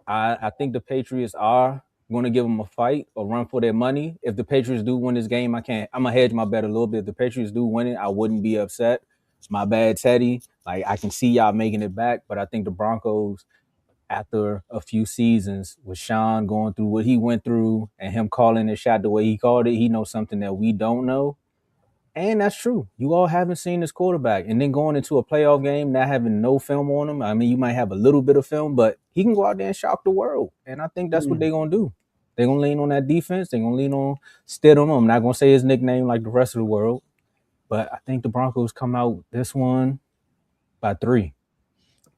I think the Patriots are gonna give them a fight or run for their money. If the Patriots do win this game, I'm gonna hedge my bet a little bit. If the Patriots do win it, I wouldn't be upset. My bad, Teddy. Like, I can see y'all making it back, but I think the Broncos, after a few seasons with Sean going through what he went through and him calling his shot the way he called it, he knows something that we don't know. And that's true. You all haven't seen this quarterback. And then going into a playoff game, not having no film on him. I mean, you might have a little bit of film, but he can go out there and shock the world. And I think that's what they're going to do. They're going to lean on that defense. They're going to lean on Stidham. I'm not going to say his nickname like the rest of the world. But I think the Broncos come out this one by 3.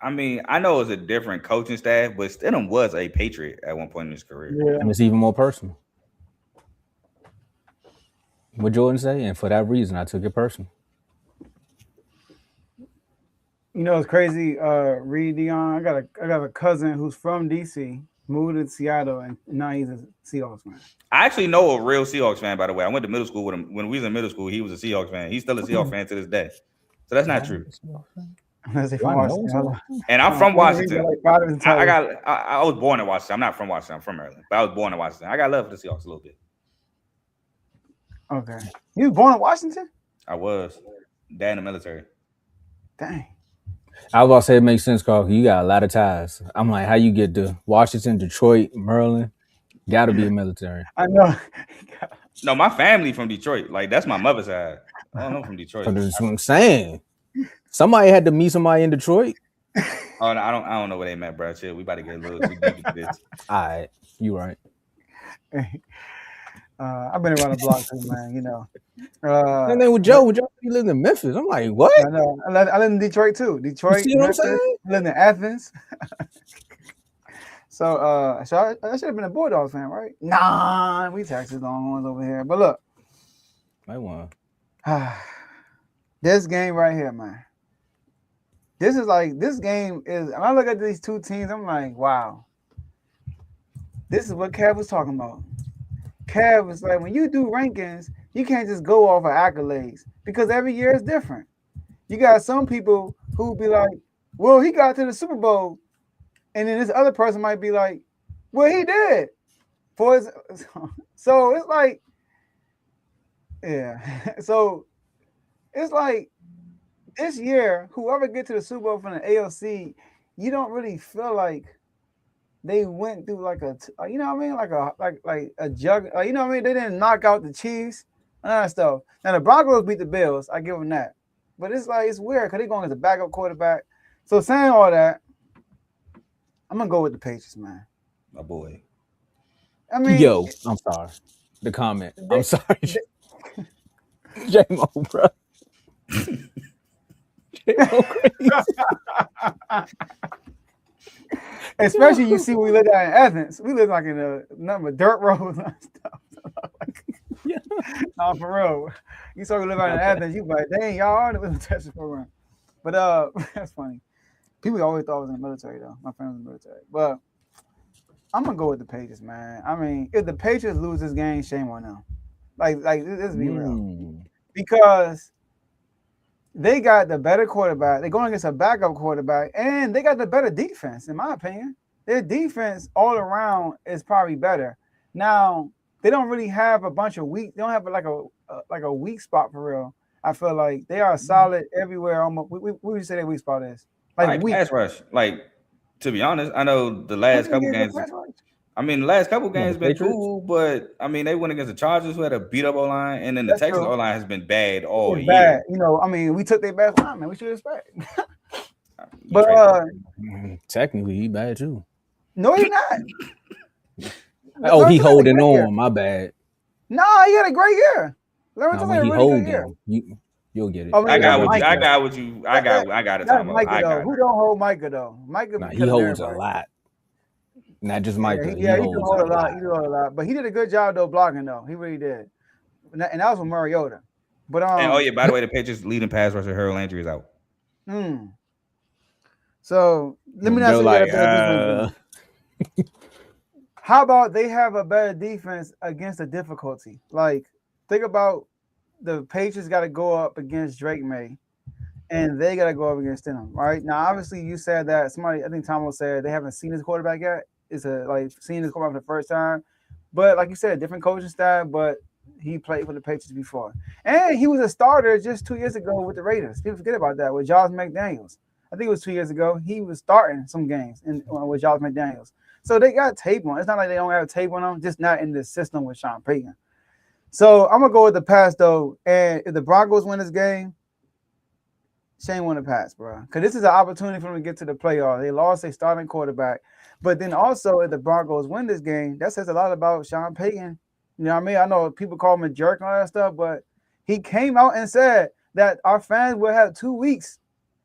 I mean, I know it was a different coaching staff, but Stidham was a Patriot at one point in his career. Yeah. And it's even more personal. What Jordan say, and for that reason, I took it personal. You know, it's crazy. Reed Dion, I got a cousin who's from DC, moved to Seattle, and now he's a Seahawks fan. I actually know a real Seahawks fan, by the way. I went to middle school with him. When we was in middle school, he was a Seahawks fan. He's still a Seahawks fan to this day. So that's not true. And I'm from Washington. I was born in Washington. I'm not from Washington. I'm from Maryland, but I was born in Washington. I got love for the Seahawks a little bit. Okay. You was born in Washington? I was. Dad in the military. Dang. I was about to say it makes sense, Carl. You got a lot of ties. I'm like, how you get to Washington, Detroit, Maryland? Got to be a military. I know. No, my family from Detroit. Like, that's my mother's side. I don't know from Detroit. That's what I'm saying. Somebody had to meet somebody in Detroit. Oh, no, I don't know where they met, bro. Shit, we about to get a little too deep into this. All right, you right. I've been around the block too, man. You know. And then with Joe, he lived in Memphis. I'm like, what? I know. I live in Detroit too. Detroit, see what I'm Memphis. saying? I live in Athens. So I should have been a Bulldogs fan, right? Nah, we Texas Longhorns over here. But look, I won. this game right here, man. This game is. When I look at these two teams, I'm like, wow. This is what Kev was talking about. Kev was like, when you do rankings, you can't just go off of accolades because every year is different. You got some people who be like, well, he got to the Super Bowl. And then this other person might be like, well, he did. So it's like, yeah. So it's like this year, whoever gets to the Super Bowl from the AFC, you don't really feel like they went through like you know what I mean? Like a jug. You know what I mean? They didn't knock out the Chiefs and all that stuff. Now the Broncos beat the Bills. I give them that. But it's like, it's weird because they're going as a backup quarterback. So saying all that, I'm going to go with the Patriots, man. My boy. I mean, yo, I'm sorry. The comment. I'm sorry. J-Mo, bro. J-Mo crazy. Especially you see we live out in Athens. We live like in a number of dirt roads and stuff. Yeah. No, for real. You saw we live out in Athens, you be like, dang, y'all are in the Texas program. But that's funny. People always thought I was in the military though. My friend was in the military. But I'm gonna go with the Patriots, man. I mean, if the Patriots lose this game, shame on them. Like let's be real. Because they got the better quarterback. They're going against a backup quarterback, and they got the better defense, in my opinion. Their defense all around is probably better. Now, they don't really have a bunch of weak. They don't have like a weak spot for real. I feel like they are solid everywhere. Almost. What would you say their weak spot is? Like pass rush. Like, to be honest, I know the last couple games. I mean, the last couple games been cool, but I mean, they went against the Chargers who had a beat up O-line, and then the Texas O-line has been bad all year. Bad. You know, I mean, we took their best lineman. We should expect. But technically, he bad too. No, he's not. Oh, he holding on. My bad. No, he had a great year. When he holding, you'll get it. I mean, I got what you. I got it. Who don't hold Micah though? Micah, he holds a lot. Not just Micah. Yeah, he can hold a lot. He can hold a lot. But he did a good job though blocking though. He really did. And that was with Mariota. But and by the way, the Patriots leading pass rusher Harold Landry is out. So let me not say how about they have a better defense against the difficulty? Like, think about the Patriots got to go up against Drake May, and they got to go up against them, right? Now, obviously, you said that somebody, I think Tomo said they haven't seen his quarterback yet. It's seeing his quarterback for the first time. But like you said, different coaching style, but he played for the Patriots before. And he was a starter just 2 years ago with the Raiders. People forget about that with Josh McDaniels. I think it was 2 years ago. He was starting some games with Josh McDaniels. So they got tape on. It's not like they don't have tape on them, just not in the system with Sean Payton. So I'm going to go with the pass, though. And if the Broncos win this game, shame on the pass, bro. Because this is an opportunity for them to get to the playoffs. They lost their starting quarterback. But then also, if the Broncos win this game, that says a lot about Sean Payton. You know what I mean? I know people call him a jerk and all that stuff, but he came out and said that our fans will have 2 weeks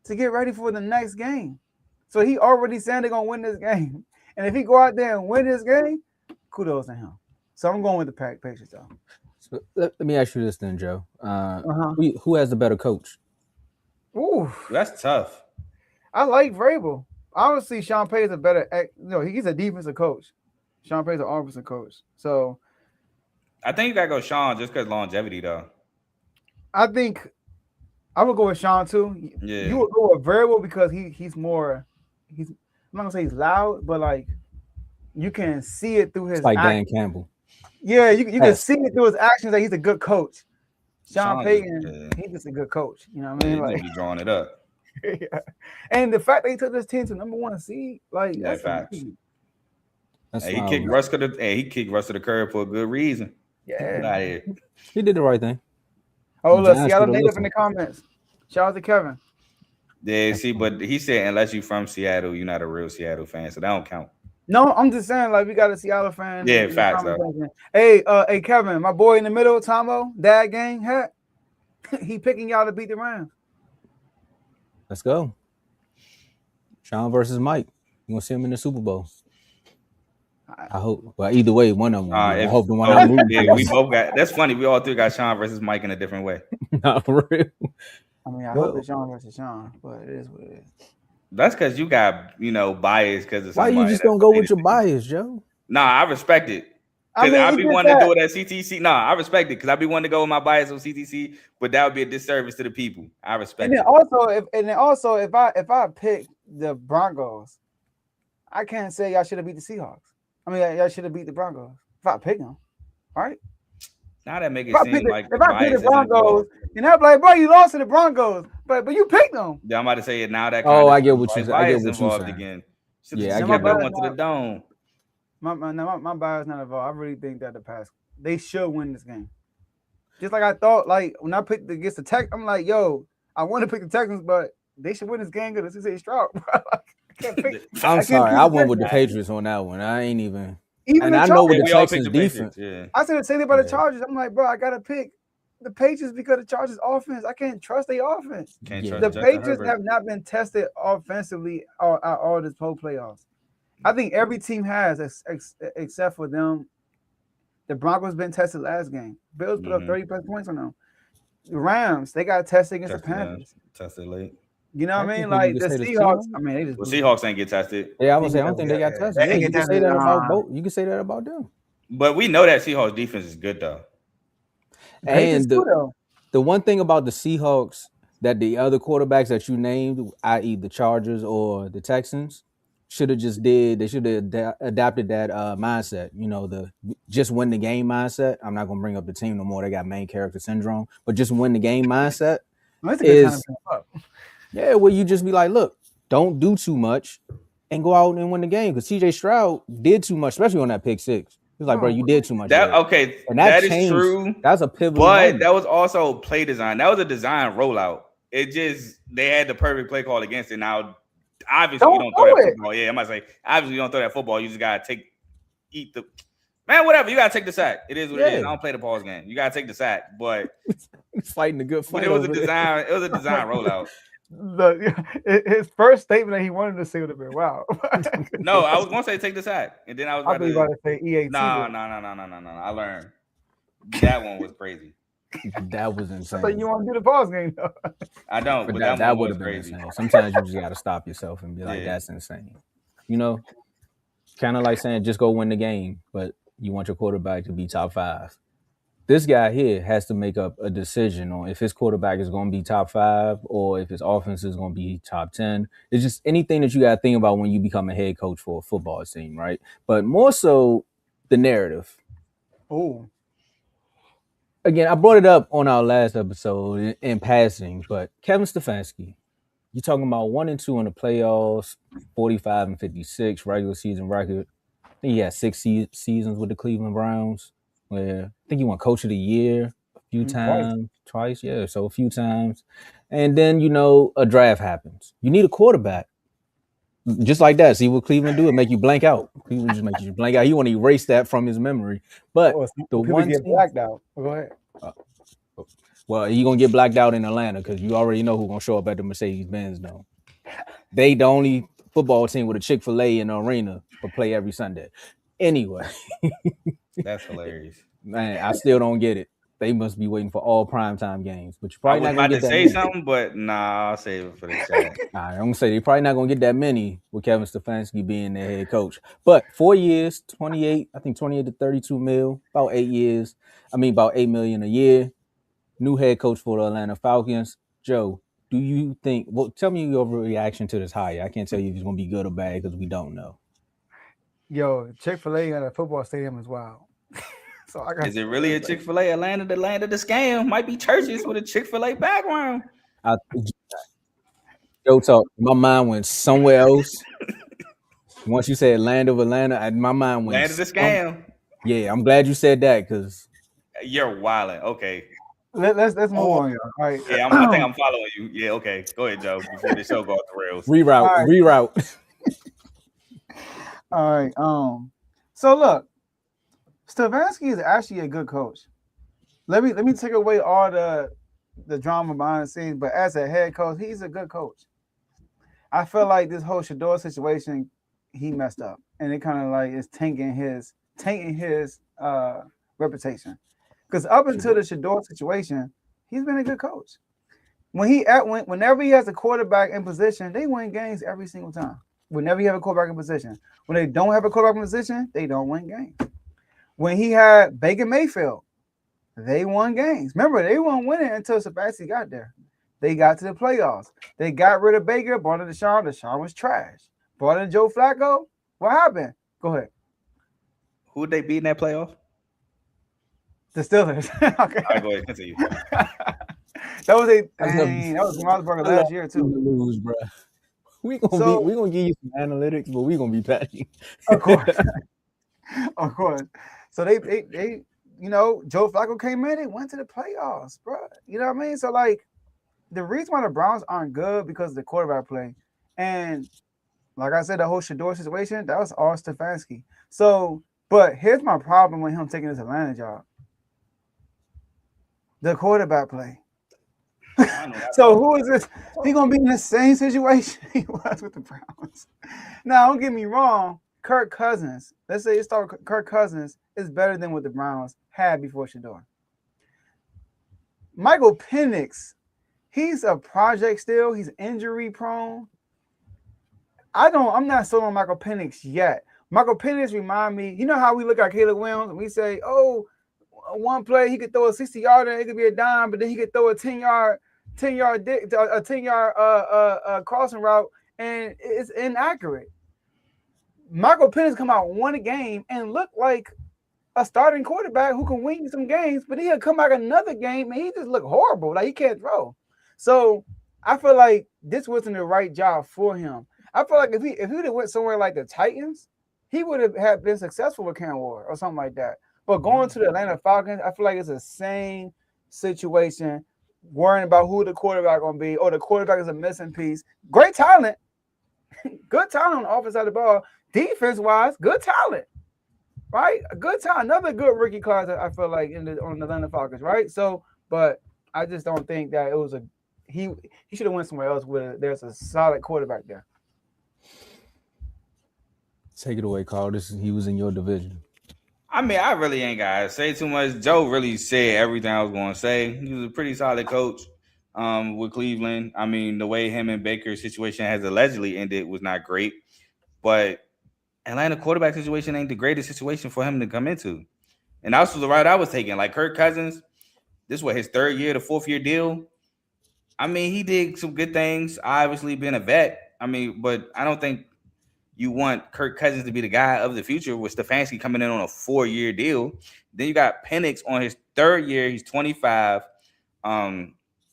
to get ready for the next game. So he already said they're going to win this game. And if he go out there and win this game, kudos to him. So I'm going with the Patriots, though. So let me ask you this then, Joe. Who has the better coach? Ooh, that's tough. I like Vrabel. Obviously, Sean Payton's a better. He's a defensive coach. Sean Payton's an offensive coach. So I think you gotta go Sean just because longevity, though. I think I would go with Sean too. Yeah, you would go with Vrabel because he's more. I'm not gonna say he's loud, but like you can see it through his. It's like Dan Campbell. Yeah, you can see it through his actions that he's a good coach. Sean Payton, he's just a good coach. You know what I mean? Like he's drawing it up. Yeah. And the fact that he took this team to number 1 seed, like that's facts. He kicked Russ to the curb for a good reason. Yeah, he did the right thing. Oh, look, Seattle native in the comments. Shout out to Kevin. Yeah, see, but he said unless you're from Seattle, you're not a real Seattle fan, so that don't count. No, I'm just saying, like, we got to see Alafan. Yeah, facts. Hey, Kevin, my boy in the middle, Tomo, Dad Gang, hat. He picking y'all to beat the Rams. Let's go. Sean versus Mike. You gonna see him in the Super Bowl? I hope. Well, either way, one of them. I hope the one I'm rooting for. We both got. That's funny. We all three got Sean versus Mike in a different way. Not for real. I mean, I hope it's Sean versus Sean, but it is what it is. That's because you got, bias because of somebody. Why you just don't go with your bias, Joe? Nah, I respect it. Because I be wanting to do it at CTC. Nah, I respect it because I be wanting to go with my bias on CTC, but that would be a disservice to the people. I respect it. Also, if I pick the Broncos, I can't say y'all should have beat the Seahawks. I mean, y'all should have beat the Broncos if I pick them, right? Now that make it seem like if I pick the Broncos, and I'm like, bro, you lost to the Broncos, but you picked them. Yeah, I'm about to say it now. That I get what you said. I get what you said again. Yeah, I get that one to the dome. My bias not involved. I really think that they should win this game. Just like I thought, like when I picked against the Texans, I'm like, yo, I want to pick the Texans, but they should win this game because it's CJ Stroud. I'm sorry, I went with the Patriots on that one. I ain't even and I know with the Texans defense. Yeah. I said the same thing about the Chargers. I'm like, bro, I gotta pick the Patriots because the Chargers offense. I can't trust their offense. The Patriots have not been tested offensively all this whole playoffs. I think every team has, except for them. The Broncos been tested last game. Bills put up 30+ points on them. The Rams, they got tested against the Panthers. Tested late. You know what I mean? Like the Seahawks. I mean, they just Seahawks ain't get tested. Yeah, I was saying I don't think they got tested. You can say that about both. You can say that about them. But we know that Seahawks defense is good though. And the one thing about the Seahawks that the other quarterbacks that you named, i.e. the Chargers or the Texans, should have adapted that mindset, the just win the game mindset. I'm not gonna bring up the team no more. They got main character syndrome, but just win the game mindset where you just be like, look, don't do too much and go out and win the game. Because CJ Stroud did too much, especially on that pick six. He's like, bro, you did too much. And that is true. That's a pivotal but moment. That was also play design. That was a design rollout. It just they had the perfect play call against it. Now obviously, you don't throw that football. Yeah, I might say, obviously, you don't throw that football. You just got to eat the man, whatever. You got to take the sack. It is what it is. I don't play the pause game. You got to take the sack. But he's fighting a good fight. But it was a design rollout. His first statement that he wanted to say would have been, wow. No, I was going to say take the sack. And then I was about to say EAT. No. I learned. That one was crazy. That was insane. So you want to do the pause game though? I don't, but that would have been crazy. Insane. Sometimes you just got to stop yourself and be like, that's insane. Kind of like saying just go win the game, but you want your quarterback to be top 5. This guy here has to make up a decision on if his quarterback is going to be top 5 or if his offense is going to be top 10. It's just anything that you got to think about when you become a head coach for a football team, right? But more so the narrative. Oh. Again, I brought it up on our last episode in passing, but Kevin Stefanski, you're talking about 1-2 in the playoffs, 45-56 regular season record. I think he had 6 seasons with the Cleveland Browns, where I think he won Coach of the Year a few times, twice, so a few times. And then, a draft happens. You need a quarterback. Just like that. See what Cleveland do? It make you blank out. Cleveland just make you blank out. He want to erase that from his memory. But the one get blacked out. Go ahead. Well, you're going to get blacked out in Atlanta because you already know who's going to show up at the Mercedes-Benz, though. They the only football team with a Chick-fil-A in the arena for play every Sunday. Anyway. That's hilarious. Man, I still don't get it. They must be waiting for all primetime games. But you're probably not going to get that many. I was about to say something, but nah, I'll save it for the chat. All right, I'm going to say they're probably not going to get that many with Kevin Stefanski being their head coach. But 4 years, 28 to 32 mil, about 8 years. About $8 million a year. New head coach for the Atlanta Falcons. Joe, do you think, tell me your reaction to this hire. I can't tell you if it's going to be good or bad because we don't know. Yo, Chick-fil-A at a football stadium is wild. Is it really a Chick-fil-A? Atlanta, the land of the scam. Might be churches with a Chick-fil-A background. Joe talk. My mind went somewhere else. Once you said land of Atlanta, my mind went. Land of the scam. Yeah, I'm glad you said that because you're wilding. Okay. Let's move on, y'all. All right. Yeah, I think I'm following you. Yeah, okay. Go ahead, Joe. Before the show goes off the rails. Reroute. All right. So look, Stefanski is actually a good coach. Let me take away all the drama behind the scenes, but as a head coach, he's a good coach. I feel like this whole Shador situation, he messed up, and it kind of like is tainting his reputation. Because up until the Shador situation, he's been a good coach. Whenever he has a quarterback in position, they win games every single time. Whenever you have a quarterback in position, when they don't have a quarterback in position, they don't win games. When he had Baker Mayfield, they won games. Remember, they weren't winning until Stefanski got there. They got to the playoffs. They got rid of Baker, brought in Deshaun. Deshaun was trash. Brought in Joe Flacco. What happened? Go ahead. Who would they beat in that playoff? The Steelers. Okay. All right, go ahead. Continue. That was Roethlisberger last year too. Lose, bro. We gonna give you some analytics, but we gonna be patchy. Of course. Of course. So they Joe Flacco came in, they went to the playoffs, bro. You know what I mean? So like the reason why the Browns aren't good because of the quarterback play. And like I said, the whole Shador situation, that was all Stefanski. So, but here's my problem with him taking this Atlanta job. The quarterback play. So who is this? He gonna be in the same situation he was with the Browns. Now, don't get me wrong. Kirk Cousins, let's say Kirk Cousins is better than what the Browns had before Shador. Michael Penix, he's a project still. He's injury prone. I'm not sold on Michael Penix yet. Michael Penix remind me, you know how we look at Caleb Williams and we say, oh, one play he could throw a 60-yarder, it could be a dime, but then he could throw a 10-yard crossing route, and it's inaccurate. Michael Penix come out won a game and look like a starting quarterback who can win some games, but he'll come back another game and he just look horrible, like he can't throw. So I feel like this wasn't the right job for him. I feel like if he would have went somewhere like the Titans, he would have been successful with Cam Ward or something like that. But going to the Atlanta Falcons, I feel like it's the same situation, worrying about who the quarterback going to be, or the quarterback is a missing piece. Great talent. Good talent on the offense side of the ball. Defense-wise, good talent. Right? A good talent. Another good rookie class, I feel like, on the Atlanta Falcons, right? So, but I just don't think that it was he should have went somewhere else where there's a solid quarterback there. Take it away, Carl. He was in your division. I mean, I really ain't got to say too much. Joe really said everything I was going to say. He was a pretty solid coach with Cleveland. I mean, the way him and Baker's situation has allegedly ended was not great. But Atlanta quarterback situation ain't the greatest situation for him to come into. And that's the route I was taking. Like Kirk Cousins, this was his third year, the fourth year deal. I mean, he did some good things, obviously being a vet. I mean, but I don't think you want Kirk Cousins to be the guy of the future with Stefanski coming in on a 4-year deal. Then you got Penix on his third year. He's 25.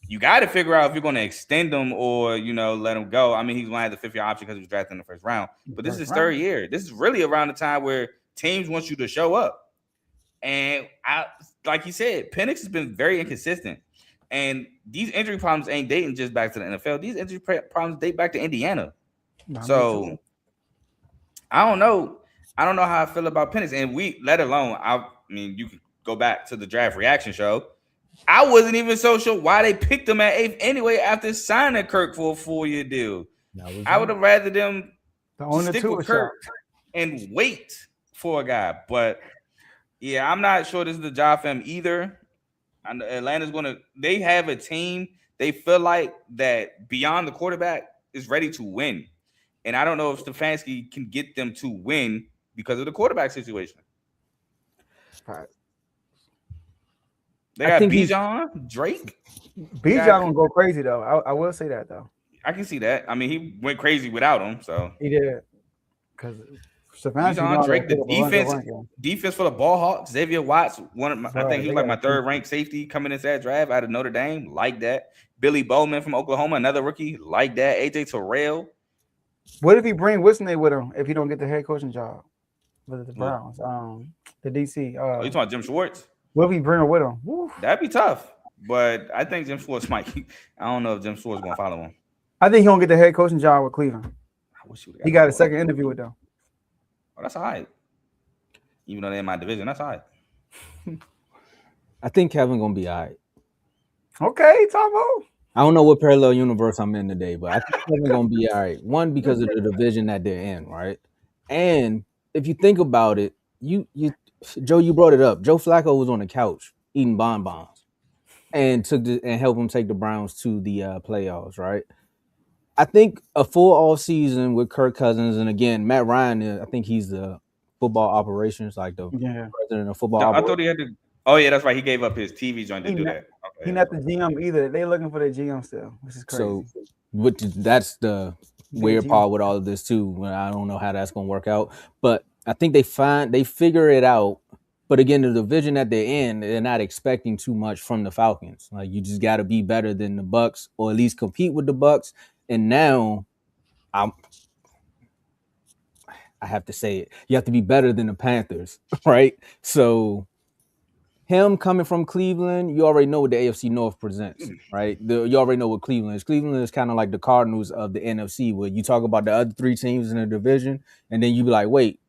You got to figure out if you're going to extend him or, let him go. I mean, he's going to have the fifth-year option because he was drafted in the first round. But this is his third year. This is really around the time where teams want you to show up. And like he said, Penix has been very inconsistent. And these injury problems ain't dating just back to the NFL. These injury problems date back to Indiana. So I don't know. I don't know how I feel about Penix. And let alone, I mean, you could go back to the draft reaction show. I wasn't even so sure why they picked him at 8th anyway after signing Kirk for a 4-year deal. I would have rather them stick with Kirk and wait for a guy. But, yeah, I'm not sure this is the job for him either. And Atlanta's they have a team they feel like that beyond the quarterback is ready to win. And I don't know if Stefanski can get them to win because of the quarterback situation. Right. They got Bijan, Drake. Bijan gonna go crazy though. I will say that though. I can see that. I mean, he went crazy without him, so he did. Because Bijan, Drake, the defense for the ball hawks. Xavier Watts, I think he was like my third-ranked safety coming into that draft out of Notre Dame, like that. Billy Bowman from Oklahoma, another rookie, like that. AJ Terrell. What if he bring Wisney with him if he don't get the head coaching job with the Browns? The DC. You talking about Jim Schwartz? What if he bring her with him? Woo. That'd be tough. But I think Jim Schwartz might. I don't know if Jim Schwartz is gonna follow him. I think he gonna get the head coaching job with Cleveland. I wish he got a second interview with them. Oh, that's all right. Even though they're in my division, that's all right. I think Kevin gonna be all right. Okay, Tomo. I don't know what parallel universe I'm in today, but I think Kevin gonna be all right. One, because of the division that they're in, right? And if you think about it, you Joe, you brought it up. Joe Flacco was on the couch eating bonbons and helped him take the Browns to the playoffs, right? I think a full off season with Kirk Cousins, and again Matt Ryan, I think he's the football operations, like the president of football. I thought he had to. Oh yeah, that's right. He gave up his TV joint to do that. Okay, He's not the GM either. They looking for the GM still, which is crazy. So, that's the weird part with all of this too. I don't know how that's gonna work out, but I think they figure it out. But again, the division that they're in, they're not expecting too much from the Falcons. Like, you just got to be better than the Bucks, or at least compete with the Bucks. And now, I have to say it. You have to be better than the Panthers, right? So, him coming from Cleveland, you already know what the AFC North presents, right? You already know what Cleveland is. Cleveland is kind of like the Cardinals of the NFC, where you talk about the other three teams in the division, and then you be like, wait,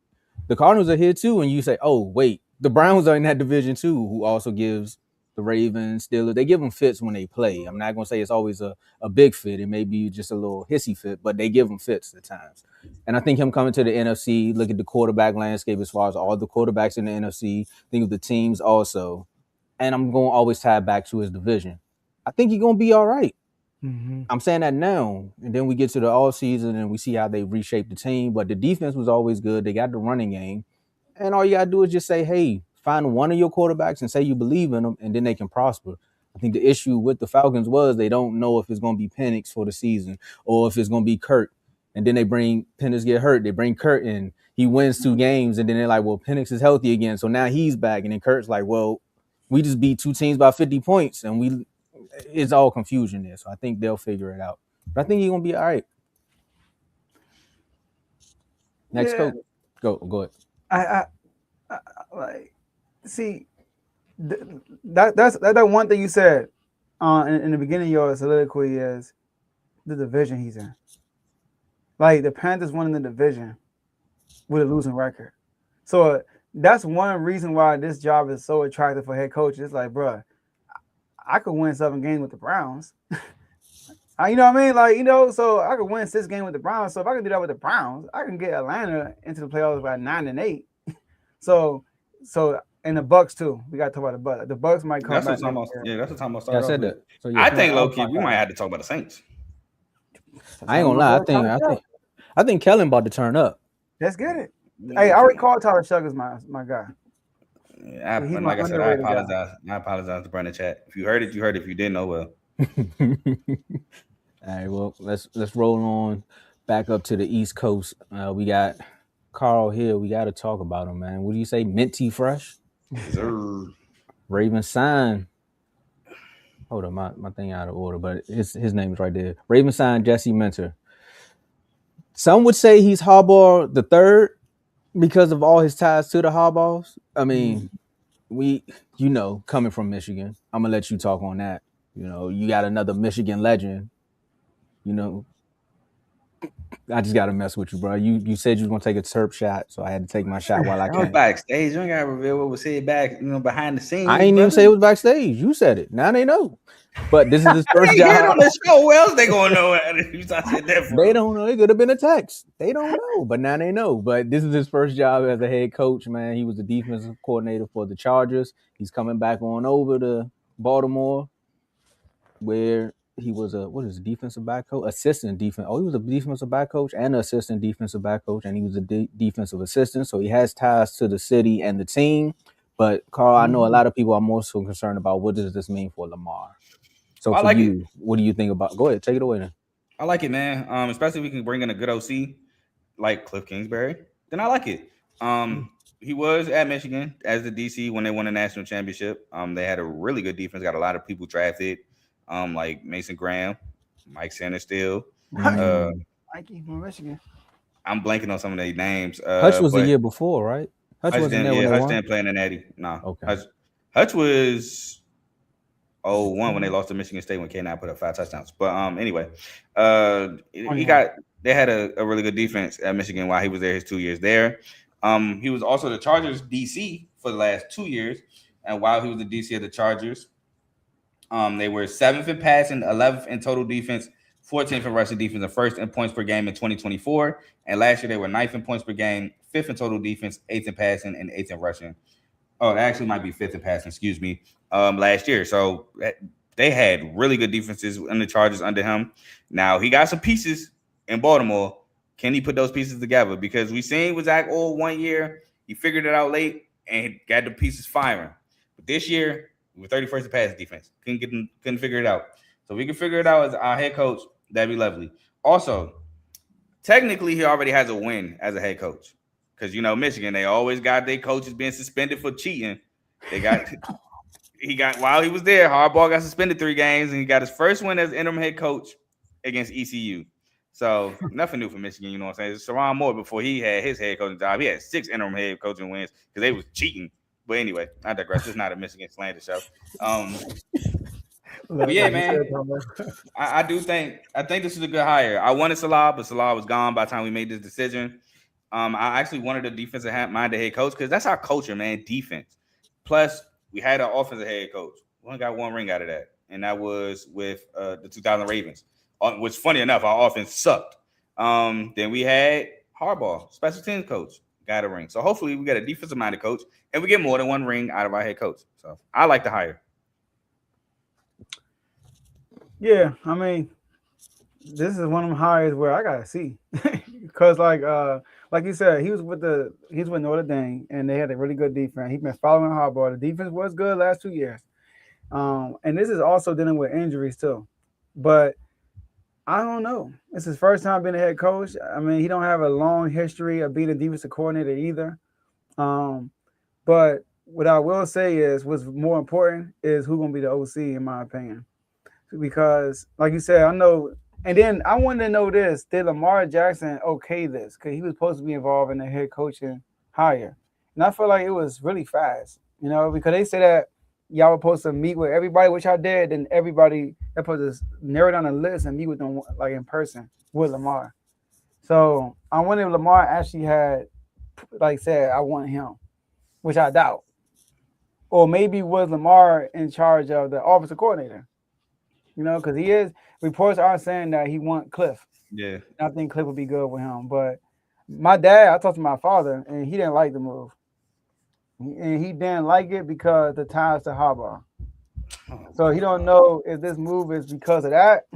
the Cardinals are here too, and you say, oh, wait, the Browns are in that division too, who also gives the Ravens, Steelers, they give them fits when they play. I'm not going to say it's always a big fit. It may be just a little hissy fit, but they give them fits at times. And I think him coming to the NFC, look at the quarterback landscape as far as all the quarterbacks in the NFC, think of the teams also. And I'm going to always tie it back to his division. I think he's going to be all right. Mm-hmm. I'm saying that now. And then we get to the all season and we see how they reshaped the team. But the defense was always good. They got the running game. And all you got to do is just say, hey, find one of your quarterbacks and say you believe in them, and then they can prosper. I think the issue with the Falcons was they don't know if it's going to be Penix for the season or if it's going to be Kurt. And then Penix get hurt. They bring Kurt in. He wins 2 games. And then they're like, well, Penix is healthy again. So now he's back. And then Kurt's like, well, we just beat 2 teams by 50 points. And it's all confusion there. So I think they'll figure it out. But I think he's going to be all right. Next coach. Go ahead. I like, see, that's that one thing you said in the beginning of your soliloquy is the division he's in. Like, the Panthers won in the division with a losing record. So that's one reason why this job is so attractive for head coaches. It's like, bro, I could win 7 games with the Browns. You know what I mean? Like, so I could win 6 games with the Browns. So if I can do that with the Browns, I can get Atlanta into the playoffs by 9-8. So and the Bucks too. We got to talk about the Bucks. The Bucks might come back. That's the time I'll start. I said that. So, I think low key we might have to talk about the Saints. I ain't gonna lie. I think Kellen about to turn up. Let's get it. Hey, I already called Tyler Shuggers my guy. Yeah, like I said, I apologize. I apologize to Brandon Chat. If you heard it, you heard it. If you didn't know, well. All right, well, let's roll on back up to the East Coast. We got Carl Hill. We got to talk about him, man. What do you say? Minty fresh? Raven signed. Hold on, my thing out of order, but his name is right there. Raven signed Jesse Minter. Some would say he's Harbaugh the third because of all his ties to the Harbaughs. I mean, coming from Michigan, I'm gonna let you talk on that. You got another Michigan legend. I just gotta mess with you, bro. You said you was gonna take a Terp shot, so I had to take my shot while I can. Backstage, you ain't gotta reveal what was said back, behind the scenes. I ain't even say it was backstage. You said it. Now they know. But this is his first job on the show. Where else they gonna know? They don't know. It could have been a text. They don't know, but now they know. But this is his first job as a head coach, man. He was the defensive coordinator for the Chargers. He's coming back on over to Baltimore, where he was defensive back coach, he was a defensive back coach and an assistant defensive back coach, and he was a defensive assistant. So he has ties to the city and the team. But Carl, I know a lot of people are more so concerned about what does this mean for Lamar. So for you, what do you think about? Go ahead, take it away then. I like it, man. Especially if we can bring in a good OC like Cliff Kingsbury, then I like it. He was at Michigan as the DC when they won the national championship. They had a really good defense, got a lot of people drafted. Like Mason Graham, Mike Sanders still. Mikey from Michigan. I'm blanking on some of their names. Hutch was the year before, right? Hutch didn't play in the Natty. No. Okay. Hutch was 0-1 when they lost to Michigan State when K9 put up 5 touchdowns. But anyway, they had a really good defense at Michigan while he was there his 2 years there. He was also the Chargers DC for the last 2 years, and while he was the DC of the Chargers, they were 7th in passing, 11th in total defense, 14th in rushing defense, and 1st in points per game in 2024. And last year they were 9th in points per game, 5th in total defense, 8th in passing, and 8th in rushing. Oh, that actually might be 5th in passing, excuse me, last year. So they had really good defenses in the Chargers under him. Now, he got some pieces in Baltimore. Can he put those pieces together? Because we seen with Zach Orr 1 year, he figured it out late and got the pieces firing. But this year, we were 31st in pass defense. Couldn't figure it out. So if we can figure it out as our head coach, that'd be lovely. Also, technically, he already has a win as a head coach. Because, Michigan, they always got their coaches being suspended for cheating. While he was there, Harbaugh got suspended 3 games, and he got his first win as interim head coach against ECU. So nothing new for Michigan, you know what I'm saying? Sharon Moore, before he had his head coaching job, he had 6 interim head coaching wins because they was cheating. But anyway, I digress. It's not a Michigan slander show. But yeah, man, I think this is a good hire. I wanted Salah, but Salah was gone by the time we made this decision. I actually wanted a defensive-minded head coach because that's our culture, man, defense. Plus, we had an offensive head coach. We only got 1 ring out of that, and that was with the 2000 Ravens, which, funny enough, our offense sucked. Then we had Harbaugh, special teams coach, got a ring. So hopefully we get a defensive-minded coach, and we get more than 1 ring out of our head coach. So I like the hire. Yeah, I mean, this is one of them hires where I gotta see, because like you said, he's with Notre Dame, and they had a really good defense. He's been following Harbaugh. The defense was good last 2 years, and this is also dealing with injuries too. But I don't know. It's his first time being a head coach. I mean, he don't have a long history of being a defensive coordinator either. But what I will say is, what's more important is who's gonna be the OC, in my opinion. Because, like you said, I know, and then I wanted to know this: did Lamar Jackson okay this? Because he was supposed to be involved in the head coaching hire, and I feel like it was really fast, because they said that y'all were supposed to meet with everybody, which I did, and everybody they're supposed to narrow down a list and meet with them like in person with Lamar. So I wonder if Lamar actually had, like said, I want him, which I doubt, or maybe was Lamar in charge of the offensive coordinator? Because he is. Reports are saying that he want Cliff. Yeah. I think Cliff would be good with him. But my dad, I talked to my father, and he didn't like the move. And he didn't like it because the ties to Harbaugh. So he don't know if this move is because of that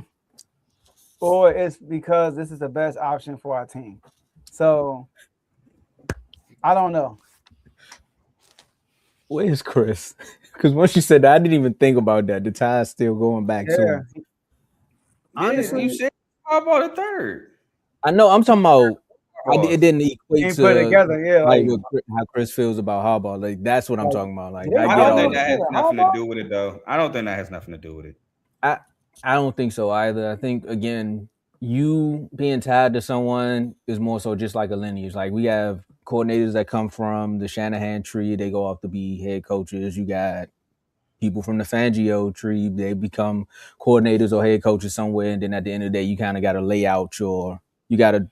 or it's because this is the best option for our team. So I don't know. Where's Chris? Because once you said that, I didn't even think about that. The tie's still going back to him. Honestly, you said Harbaugh the third. I know. I'm talking about. It didn't equate to put together, like how Chris feels about Harbaugh. Like that's what I'm talking about. Like I don't think that has nothing to do with it, though. I don't think that has nothing to do with it. I don't think so either. I think again, you being tied to someone is more so just like a lineage. Like we have coordinators that come from the Shanahan tree, they go off to be head coaches. You got people from the Fangio tree, they become coordinators or head coaches somewhere, and then at the end of the day, you kind of got to lay out you got to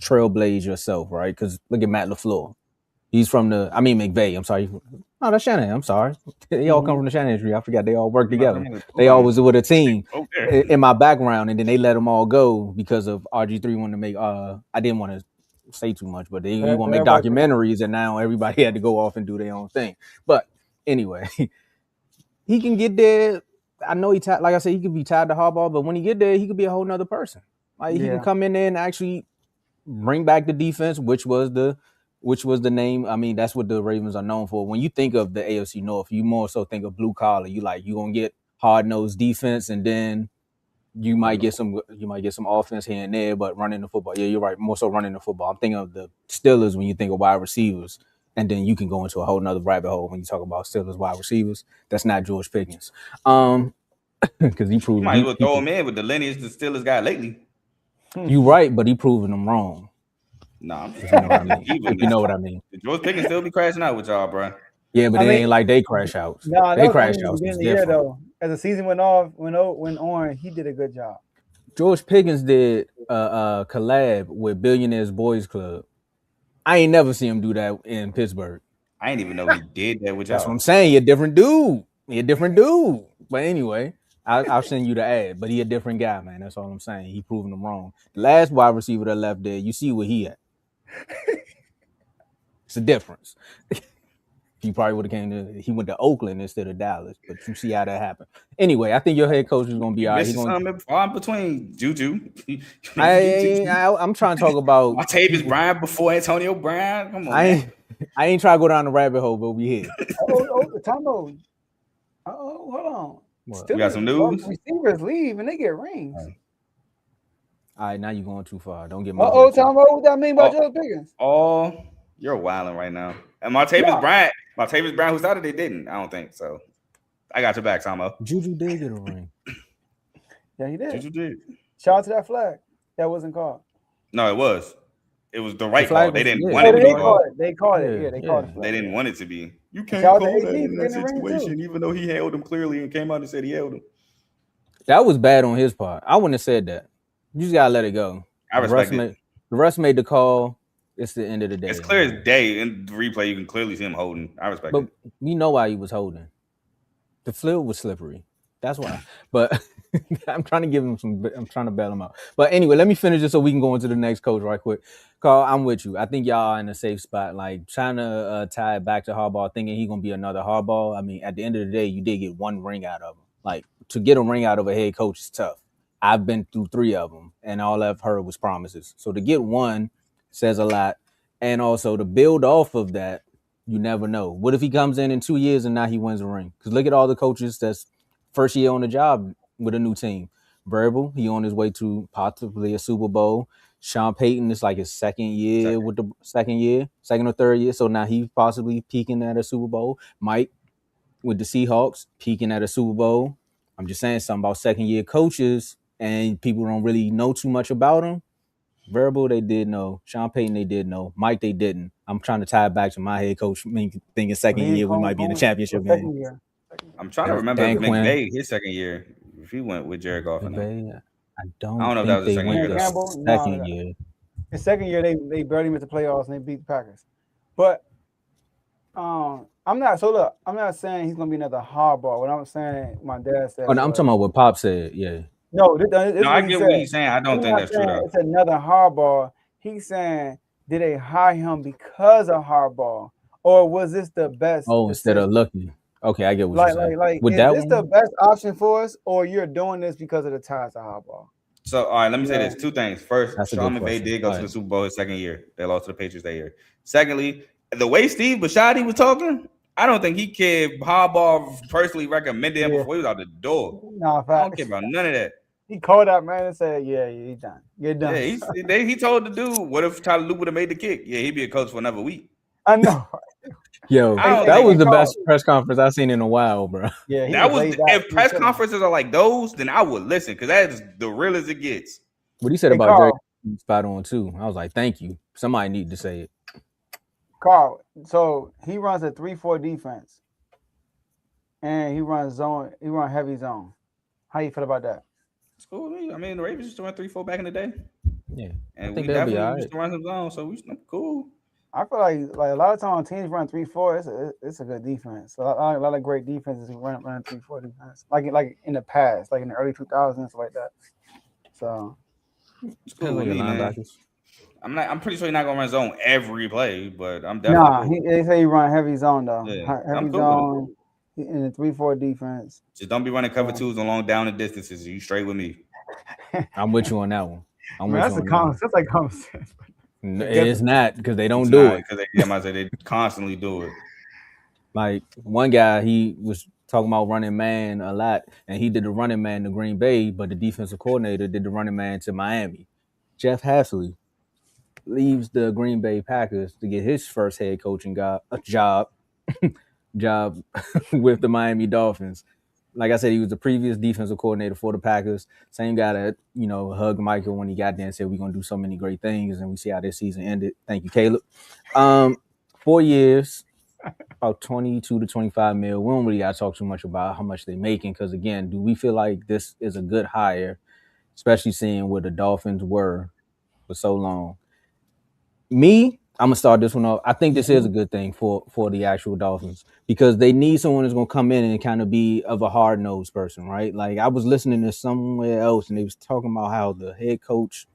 trailblaze yourself, right? Because look at Matt LaFleur. He's from McVay. I'm sorry. No, that's Shanahan. I'm sorry. They all come from the Shanahan tree. I forgot they all work together. They always with a team in my background, and then they let them all go because of RG3 wanted to make. I didn't want to say too much, but they want to make documentaries, and now everybody had to go off and do their own thing. But anyway, he can get there. I know like I said, he could be tied to Harbaugh, but when he get there, he could be a whole nother person. Like he can come in there and actually bring back the defense, which was the name. I mean, that's what the Ravens are known for. When you think of the AFC North, you more so think of blue collar. You gonna get hard-nosed defense, and then you might get some offense here and there, but running the football. Yeah, you're right. More so running the football. I'm thinking of the Steelers when you think of wide receivers, and then you can go into a whole nother rabbit hole when you talk about Steelers wide receivers. That's not George Pickens. Because he proved. You might as well throw him in with the lineage the Steelers got lately. You right, but he proving them wrong. Nah, if you know what I mean. If you know what I mean. George Pickens still be crashing out with y'all, bro. Yeah, but it ain't like they crash outs. No, they crash outs. The year, though, as the season went on, he did a good job. George Pickens did a collab with Billionaires Boys Club. I ain't never seen him do that in Pittsburgh. I didn't even know he did that with y'all. That's what I'm saying. He a different dude. But anyway, I'll send you the ad. But he a different guy, man. That's all I'm saying. He proving them wrong. The last wide receiver that left there, you see where he at. It's a difference. He probably would have he went to Oakland instead of Dallas, but you see how that happened. Anyway, I think your head coach is going to be all right. He's something far between Juju. I'm trying to talk about Martavis Bryant before Antonio Brown. Come on, I ain't trying to go down the rabbit hole, but we here. Hold on. What? We got some news. Receivers leave and they get rings. All right, now you're going too far. Don't get me. Tom, what that mean about Joe Pickens? Oh, you're wilding right now. And Martavis Bryant, who started, they didn't. I don't think so. I got your back, Samo. Juju did get a ring. Yeah, he did. Juju did. Shout out to that flag. That wasn't called. No, it was. It was the right call. They didn't want it to be called. They called it. Yeah, they called it. They didn't want it to be. You can't call that in that situation, even though he held him clearly and came out and said he held him. That was bad on his part. I wouldn't have said that. You just gotta let it go. I respect it. The rest made the call. It's the end of the day. It's clear as day. In the replay, you can clearly see him holding. I respect it. But you know why he was holding. The flip was slippery. That's why. But I'm trying to give him I'm trying to bail him out. But anyway, let me finish this so we can go into the next coach right quick. Carl, I'm with you. I think y'all are in a safe spot. Like trying to tie it back to Harbaugh, thinking he's gonna be another Harbaugh. I mean, at the end of the day, you did get one ring out of him. Like to get a ring out of a head coach is tough. I've been through 3 of them, and all I've heard was promises. So to get one says a lot. And also to build off of that, you never know. What if he comes in 2 years and now he wins a ring? Because look at all the coaches that's first year on the job with a new team. Verbal, he on his way to possibly a Super Bowl. Sean Payton is like his second or third year. So now he's possibly peaking at a Super Bowl. Mike with the Seahawks peaking at a Super Bowl. I'm just saying something about second year coaches and people don't really know too much about them. Verbal, they did know. Sean Payton, they did know. Mike, they didn't. I'm trying to tie it back to my head coach thinking second year we might be in the championship game. I'm trying to remember if McVay, his second year, if he went with Jared Goff. I don't know if that was the second year. Second year. The second year, they barely missed the playoffs and they beat the Packers. But I'm not saying he's going to be another Harbaugh. What I'm saying, my dad said. Oh, no, I'm talking about what Pop said, yeah. No, I get what he's saying. I don't think that's true, though. It's another Harbaugh. He's saying, did they hire him because of Harbaugh? Or was this the best? Oh, instead of Lucky. Okay, I get what you're saying. Like, is this the best option for us? Or you're doing this because of the ties to Harbaugh? So, all right, let me say this. 2 things. First, Sean McVay did go to the Super Bowl his second year. They lost to the Patriots that year. Secondly, the way Steve Bisciotti was talking, I don't think he cared. Harbaugh personally recommended him before he was out the door. No, I don't care about none of that. He called out man and said, "Yeah, he's done. You're done." Yeah, he told the dude, "What if Tyler Luke would have made the kick? Yeah, he'd be a coach for another week." I know. Yo, that was the best press conference I've seen in a while, bro. Yeah, that was. If press conferences are like those, then I would listen because that is the real as it gets. What he said about Drake, spot on too. I was like, "Thank you." Somebody need to say it. Carl, so he runs a 3-4 defense, and he runs zone. He runs heavy zone. How you feel about that? It's cool. I mean, the Ravens used to run 3-4 back in the day. Yeah, and we definitely used to run some zone, so we cool. I feel like a lot of times teams run 3-4. It's a good defense. A lot of great defenses run 3-4 defense, like in the past, like in the early 2000s, like that. So it's cool with me, man. I'm pretty sure he's not gonna run zone every play, but I'm definitely. They say he run heavy zone though. Yeah, heavy zone in the 3-4 defense. Just don't be running cover 2s on long down and distances. You straight with me. I'm with you on that one. That's like common sense. It's not because they don't do it. Because they constantly do it. Like one guy, he was talking about running man a lot, and he did the running man to Green Bay, but the defensive coordinator did the running man to Miami. Jeff Hassley leaves the Green Bay Packers to get his first head coaching job with the Miami Dolphins. Like I said, he was the previous defensive coordinator for the Packers. Same guy that, hugged Michael when he got there and said, we're going to do so many great things. And we see how this season ended. Thank you, Caleb. 4 years, about 22 to 25 mil. We don't really got to talk too much about how much they're making. Because, again, do we feel like this is a good hire, especially seeing where the Dolphins were for so long? Me, I'm gonna start this one off. I think this is a good thing for the actual Dolphins because they need someone that's gonna come in and kind of be of a hard nosed person, right? Like I was listening to somewhere else and they was talking about how the head coach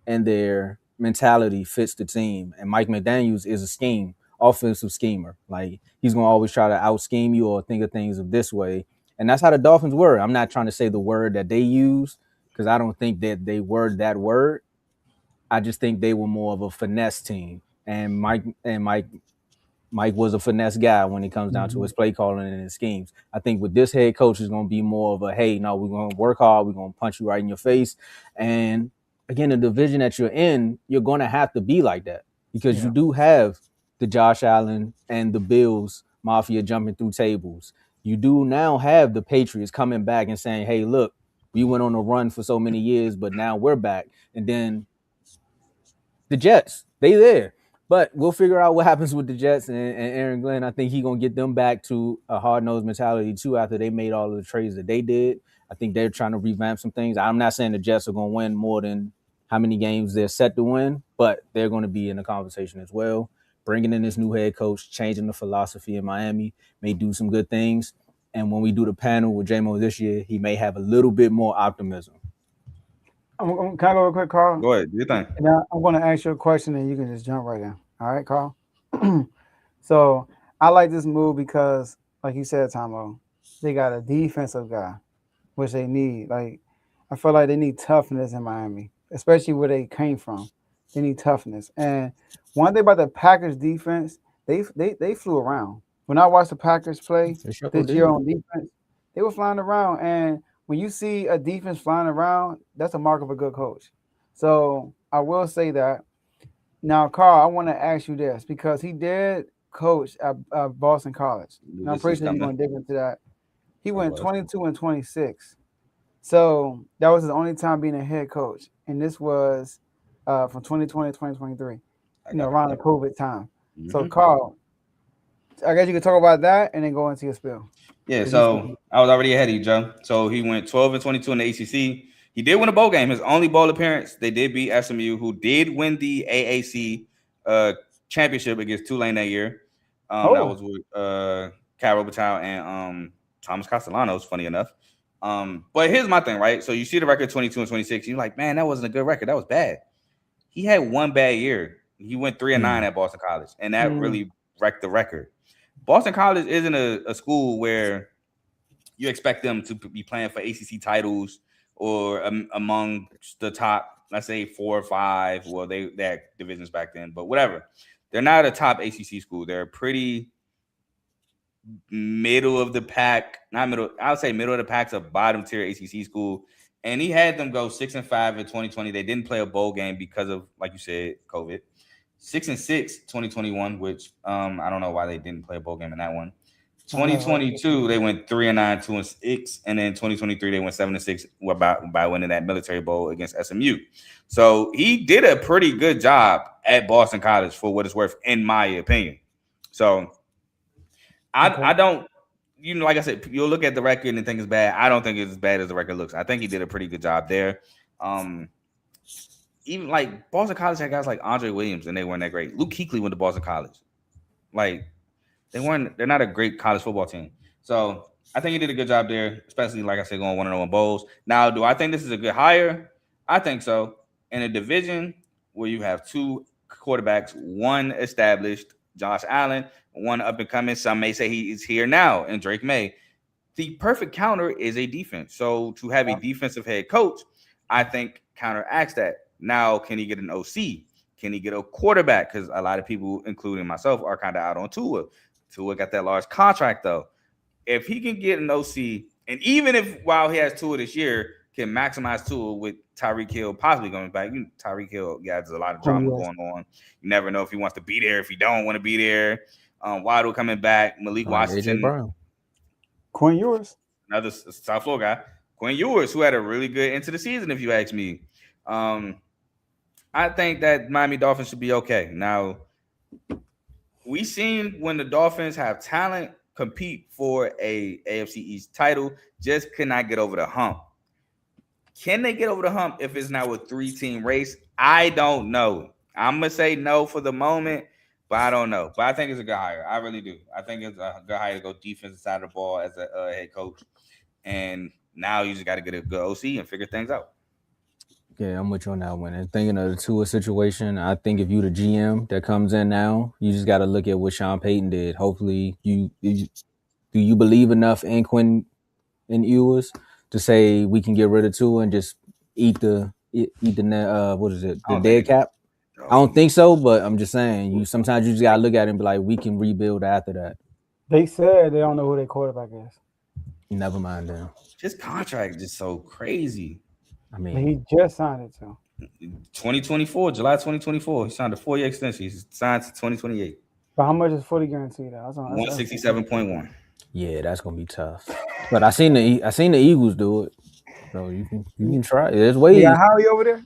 and their mentality fits the team, and Mike McDaniels is a offensive schemer. Like he's gonna always try to out scheme you or think of things of this way, and that's how the Dolphins were. I'm not trying to say the word that they use because I don't think that they word that word. I just think they were more of a finesse team, and Mike was a finesse guy when it comes down to his play calling and his schemes. I think with this head coach is going to be more of a, hey, no, we're going to work hard. We're going to punch you right in your face. And again, the division that you're in, you're going to have to be like that because you do have the Josh Allen and the Bills mafia jumping through tables. You do now have the Patriots coming back and saying, hey, look, we went on a run for so many years, but now we're back. And then the Jets, they there. But we'll figure out what happens with the Jets and Aaron Glenn. I think he's going to get them back to a hard-nosed mentality, too, after they made all of the trades that they did. I think they're trying to revamp some things. I'm not saying the Jets are going to win more than how many games they're set to win, but they're going to be in the conversation as well. Bringing in this new head coach, changing the philosophy in Miami may do some good things. And when we do the panel with J-Mo this year, he may have a little bit more optimism. Can I go real quick, Carl? Go ahead. Do you think? And I'm going to ask you a question, and you can just jump right in. All right, Carl? So I like this move because, like you said, Tomo, they got a defensive guy, which they need. Like, I feel like they need toughness in Miami, especially where they came from. They need toughness. And one thing about the Packers defense, they flew around. When I watched the Packers play this year on defense, they were flying around. And when you see a defense flying around, that's a mark of a good coach. So I will say that. Now, Carl, I want to ask you this because he did coach at Boston College. And I'm pretty sure you're going to dig into that. He went 22-26. So that was his only time being a head coach. And this was from 2020 to 2023, around the COVID time. Mm-hmm. So, Carl, I guess you could talk about that and then go into your spiel. Yeah, so I was already ahead of you, Joe. So he went 12-22 in the ACC. He did win a bowl game, his only bowl appearance. They did beat SMU, who did win the AAC championship against Tulane that year. That was with Cal Robitaille and Thomas Castellanos, funny enough. But here's my thing, right? So you see the record 22-26. You're like, man, that wasn't a good record. That was bad. He had one bad year. He went 3-9 at Boston College, and that really wrecked the record. Boston College isn't a school where you expect them to be playing for ACC titles or among the top, let's say 4 or 5. Well, they had divisions back then, but whatever. They're not a top ACC school. They're pretty middle of the pack, not middle. I would say middle of the pack's a bottom tier ACC school. And he had them go 6-5 in 2020. They didn't play a bowl game because of, like you said, COVID. 6-6 2021, which I don't know why they didn't play a bowl game in that one. 2022 they went 3-9, 2-6, and then 2023 they went 7-6 by winning that military bowl against SMU. So he did a pretty good job at Boston College for what it's worth, in my opinion. So I don't, like I said, you'll look at the record and think it's bad. I don't think it's as bad as the record looks. I think he did a pretty good job there. Even like Boston College had guys like Andre Williams, and they weren't that great. Luke Kuechly went to Boston College. Like, they're not a great college football team. So I think he did a good job there, especially, like I said, going 1-0 bowls. Now, do I think this is a good hire? I think so. In a division where you have 2 quarterbacks, one established, Josh Allen, one up and coming, some may say he is here now, and Drake May. The perfect counter is a defense. So to have a defensive head coach, I think counteracts that. Now, can he get an OC? Can he get a quarterback? Because a lot of people, including myself, are kind of out on Tua. Tua got that large contract, though. If he can get an OC, and even if while he has Tua this year, can maximize Tua with Tyreek Hill possibly going back. Tyreek Hill, there's a lot of drama going on. You never know if he wants to be there, if he don't want to be there. Waddle coming back, Malik Washington. Quinn Ewers. Another South Florida guy. Quinn Ewers, who had a really good end to the season, if you ask me. I think that Miami Dolphins should be okay. Now, we've seen when the Dolphins have talent compete for a AFC East title, just cannot get over the hump. Can they get over the hump if it's now a 3-team race? I don't know. I'm gonna say no for the moment, but I don't know. But I think it's a good hire. I really do. I think it's a good hire to go defensive side of the ball as a head coach. And now you just got to get a good OC and figure things out. Yeah, I'm with you on that one. And thinking of the Tua situation, I think if you the GM that comes in now, you just got to look at what Sean Payton did. Hopefully, do you believe enough in Quinn and Ewers to say we can get rid of Tua and just eat the what is it, the dead cap? I don't think so, but I'm just saying you sometimes you just gotta look at it and be like, we can rebuild after that. They said they don't know who their quarterback is. Never mind them. His contract is just so crazy. I mean, he just signed it to 2024, July 2024. He signed a 4-year extension. He's signed to 2028. But how much is fully guaranteed? 167.1. Yeah, that's gonna be tough. But I seen the Eagles do it, so you can try. There's ways. Yeah, Howie over there.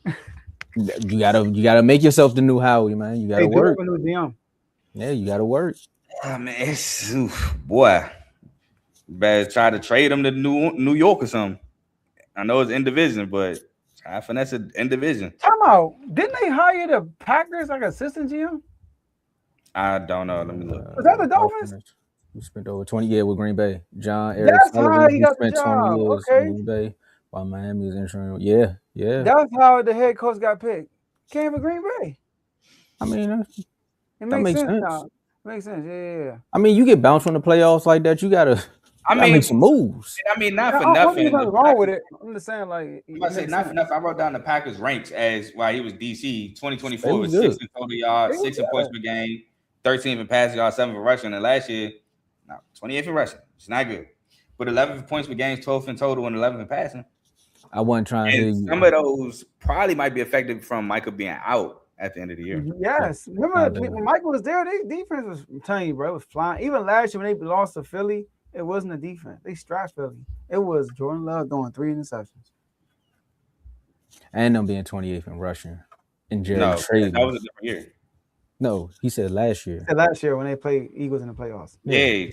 You gotta make yourself the new Howie, man. You gotta work. Yeah, you gotta work. Oh, man, boy, better try to trade him to New York or something. I know it's in division, but try finesse it in division. Time out. Didn't they hire the Packers like assistant GM? I don't know. Let me look. Was that the Dolphins? We spent over 20 years with Green Bay. John Eric That's Sullivan, how he got the 20 job. years Okay. in Green Bay while Miami is entering. Yeah. That's how the head coach got picked. Came for Green Bay. I mean, it makes sense. Now. It makes sense. Yeah. I mean, you get bounced from the playoffs like that, you gotta make some moves. I mean, not for nothing. Nothing wrong with it. I'm just saying, like, I say not for nothing. I wrote down the Packers ranks as while he was DC. 2024 was 6 in total yards, 6 in points per game, 13 in passing yards, 7 for rushing. And last year, 28 for rushing. It's not good. But 11 points per game, 12 in total, and 11 in passing. I wasn't trying to hear you. Some of those probably might be affected from Michael being out at the end of the year. Yes. Remember when Michael was there, their defense was, I'm telling you, bro, it was flying. Even last year when they lost to Philly, it wasn't a defense. They strapped Philly. It was Jordan Love throwing 3 interceptions. And them being 28th in rushing. And Jerry that Trading. was a different year. No, he said last year. He said last year when they played Eagles in the playoffs. Yeah.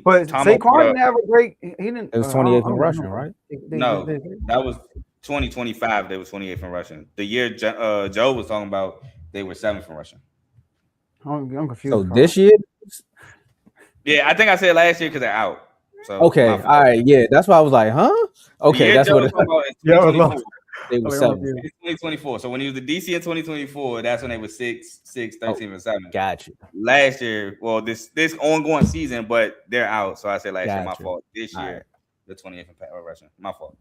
But Saquon didn't have a great. He didn't. It was 28th in rushing, right? That was 2025. They was 28th in rushing. The year Joe was talking about, they were 7th in rushing. I'm confused. So this year? Yeah, I think I said last year because they're out. So okay, all right, yeah, that's why I was like, huh? Okay, that's what they were 7. 2024. So when he was the DC in 2024, that's when they were 6, 13, and 7. Gotcha. Last year, well, this ongoing season, but they're out. So I said last year, my fault. This year, the 20th in rushing, my fault.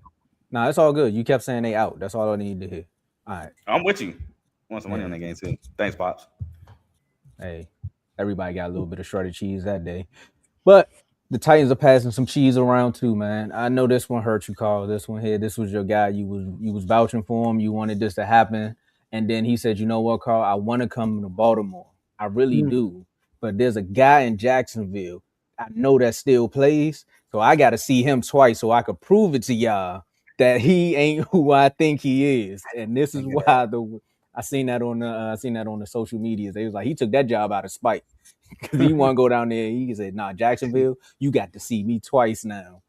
Nah, it's all good. You kept saying they out. That's all I need to hear. All right, I'm with you. Want some money on that game too? Thanks, Pops. Hey, everybody got a little bit of shredded cheese that day, but the Titans are passing some cheese around too, man. I know this one hurt you, Carl. This one here, this was your guy. You was vouching for him. You wanted this to happen, and then he said, "You know what, Carl? I want to come to Baltimore. I really do. But there's a guy in Jacksonville. I know that still plays, so I got to see him twice so I could prove it to y'all that he ain't who I think he is." And this is why I seen that on the social media. They was like, he took that job out of spite. Because he want to go down there. He said, "Nah, Jacksonville, you got to see me twice now."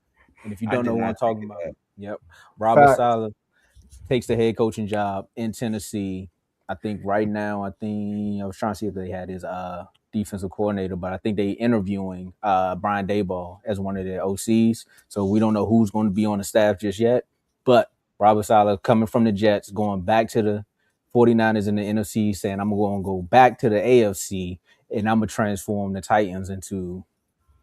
And if you don't know what I'm talking about, Robert Saleh takes the head coaching job in Tennessee. I think right now, I was trying to see if they had his defensive coordinator, but I think they interviewing Brian Daboll as one of their OCs. So we don't know who's going to be on the staff just yet. But Robert Saleh coming from the Jets, going back to the 49ers in the NFC, saying, "I'm going to go back to the AFC. And I'm going to transform the Titans into,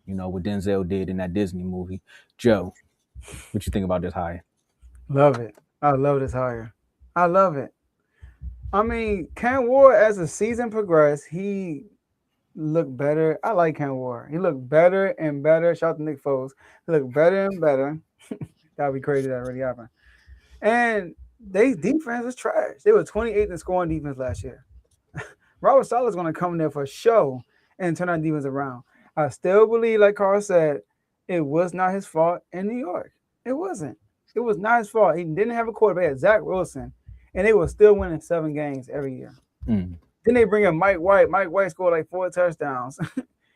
what Denzel did in that Disney movie." Joe, what you think about this hire? Love it. I love this hire. I love it. I mean, Ken Ward, as the season progressed, he looked better. I like Ken Ward. He looked better and better. Shout out to Nick Foles. He looked better and better. That would be crazy that really happened. And their defense was trash. They were 28th in scoring defense last year. Robert Saleh is going to come in there for a show and turn our defense around. I still believe, like Carl said, it was not his fault in New York. It wasn't. It was not his fault. He didn't have a quarterback. He had Zach Wilson, and they were still winning 7 games every year. Then they bring in Mike White. Mike White scored like 4 touchdowns.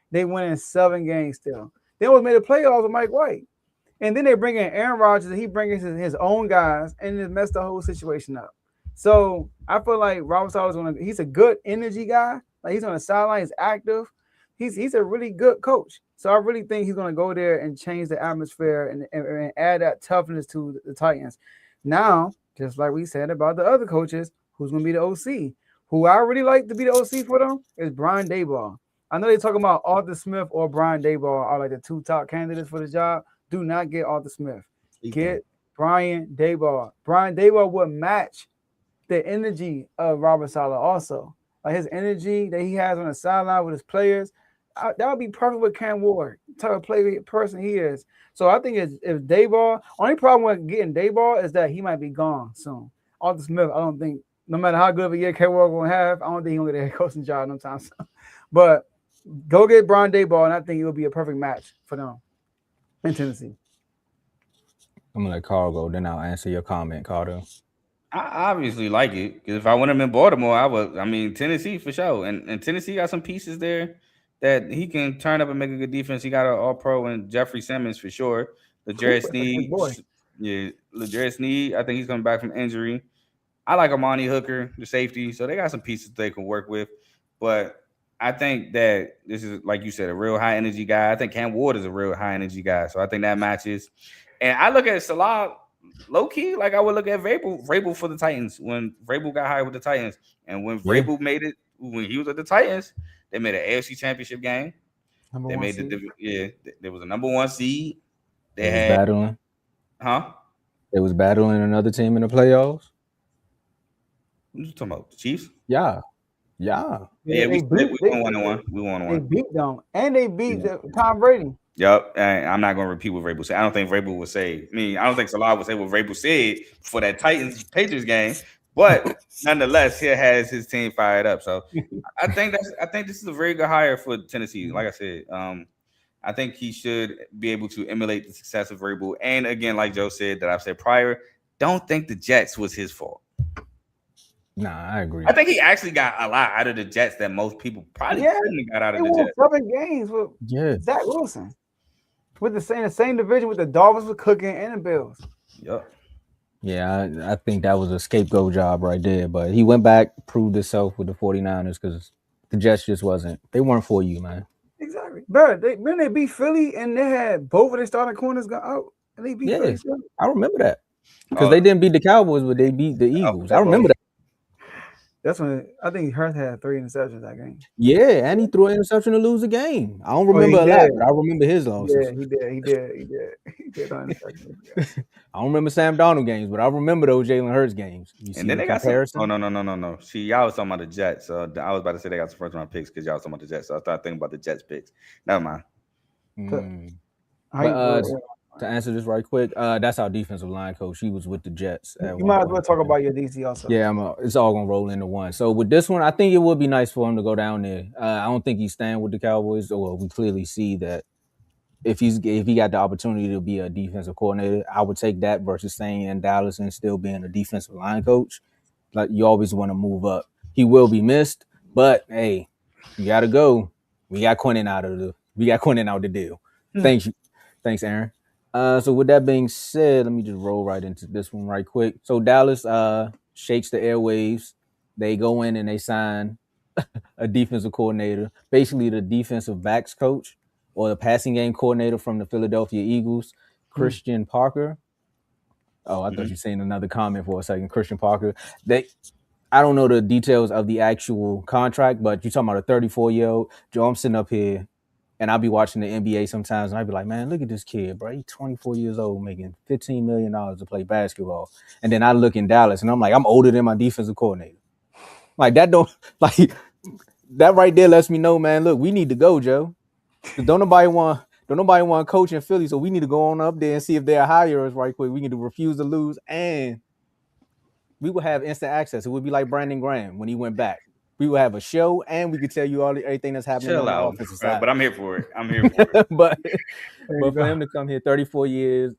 They winning 7 games still. They almost made the playoffs with Mike White. And then they bring in Aaron Rodgers, and he brings his own guys, and it messed the whole situation up. So I feel like Robert Saleh he's a good energy guy. Like he's on the sideline, he's active. He's a really good coach. So I really think he's gonna go there and change the atmosphere and add that toughness to the Titans. Now, just like we said about the other coaches, who's gonna be the OC? Who I really like to be the OC for them is Brian Daboll. I know they're talking about Arthur Smith or Brian Daboll are like the two top candidates for the job. Do not get Arthur Smith. Get Brian Daboll. Brian Daboll would match the energy of Robert Saleh also. Like his energy that he has on the sideline with his players, that would be perfect with Cam Ward, the type of player person he is. So I think if Daboll, only problem with getting Daboll is that he might be gone soon. Arthur Smith, I don't think, no matter how good of a year Cam Ward gonna have, I don't think he's gonna get a head coaching job no time soon. But go get Brian Daboll, and I think it will be a perfect match for them in Tennessee. I'm gonna let Carl go, then I'll answer your comment, Carter. I obviously like it because if I went him in Baltimore, I mean Tennessee for sure, and Tennessee got some pieces there that he can turn up and make a good defense. He got an All-Pro and Jeffrey Simmons for sure. L'Jarius Sneed, L'Jarius Sneed. I think he's coming back from injury. I like Amani Hooker, the safety, so they got some pieces they can work with. But I think that this is, like you said, a real high energy guy. I think Cam Ward is a real high energy guy, so I think that matches. And I look at Salah low key like I would look at Vrabel for the Titans when Vrabel got hired with the Titans, and when Vrabel made it when he was at the Titans, they made an AFC Championship game. There was a number one seed. They had battling. Huh? They was battling another team in the playoffs. What you talking about? The Chiefs? Yeah. We won 1-1. We won 1. They beat them, and they beat Tom Brady. Yep, and I'm not going to repeat what Vrabel said. I don't think Vrabel would say. I mean, I don't think Salah would say what Vrabel said for that Titans-Patriots game. But nonetheless, he has his team fired up. So I think this is a very good hire for Tennessee. Like I said, I think he should be able to emulate the success of Vrabel. And again, like Joe said, that I've said prior, don't think the Jets was his fault. Nah, I agree. I think he actually got a lot out of the Jets that most people probably couldn't have got out of the Jets. 7 games with Zach Wilson. With the same division with the Dolphins with Cooking and the Bills. Yep. Yeah, I think that was a scapegoat job right there. But he went back, proved himself with the 49ers because the Jets just they weren't for you, man. Exactly. But they beat Philly and they had both of their starting corners go out. And they beat Philly. I remember that. Because they didn't beat the Cowboys, but they beat the Eagles. I remember that. That's when I think Hurts had 3 interceptions that game. Yeah, and he threw an interception to lose the game. I don't remember a lot, but I remember his losses. Yeah, he did on interceptions. I don't remember Sam Darnold games, but I remember those Jalen Hurts games. And then they got some. No. See, y'all was talking about the Jets. So I was about to say they got some first round picks because y'all was talking about the Jets. So I started thinking about the Jets picks. Never mind. To answer this right quick, that's our defensive line coach. He was with the Jets. You might as well talk about your DC also. Yeah, it's all gonna roll into one. So with this one, I think it would be nice for him to go down there. I don't think he's staying with the Cowboys. Well, we clearly see that if he got the opportunity to be a defensive coordinator, I would take that versus staying in Dallas and still being a defensive line coach. Like you always want to move up. He will be missed, but hey, you gotta go. We got Quinnen out the deal. Thanks, Aaron. So with that being said, let me just roll right into this one right quick. So Dallas shakes the airwaves. They go in and they sign a defensive coordinator, basically the defensive backs coach or the passing game coordinator from the Philadelphia Eagles, Christian Parker. Oh, I thought you were saying another comment for a second. Christian Parker. I don't know the details of the actual contract, but you're talking about a 34-year-old. Joe, I'm sitting up here. And I'll be watching the NBA sometimes, and I'll be like, man, look at this kid, bro. He's 24 years old, making $15 million to play basketball. And then I look in Dallas, and I'm like, I'm older than my defensive coordinator. Like, that right there lets me know, man, look, we need to go, Joe. Don't nobody want to coach in Philly, so we need to go on up there and see if they'll hire us right quick. We need to refuse to lose, and we will have instant access. It would be like Brandon Graham when he went back. We will have a show, and we could tell you everything that's happening on the offensive side. But I'm here for it. but for him to come here, 34 years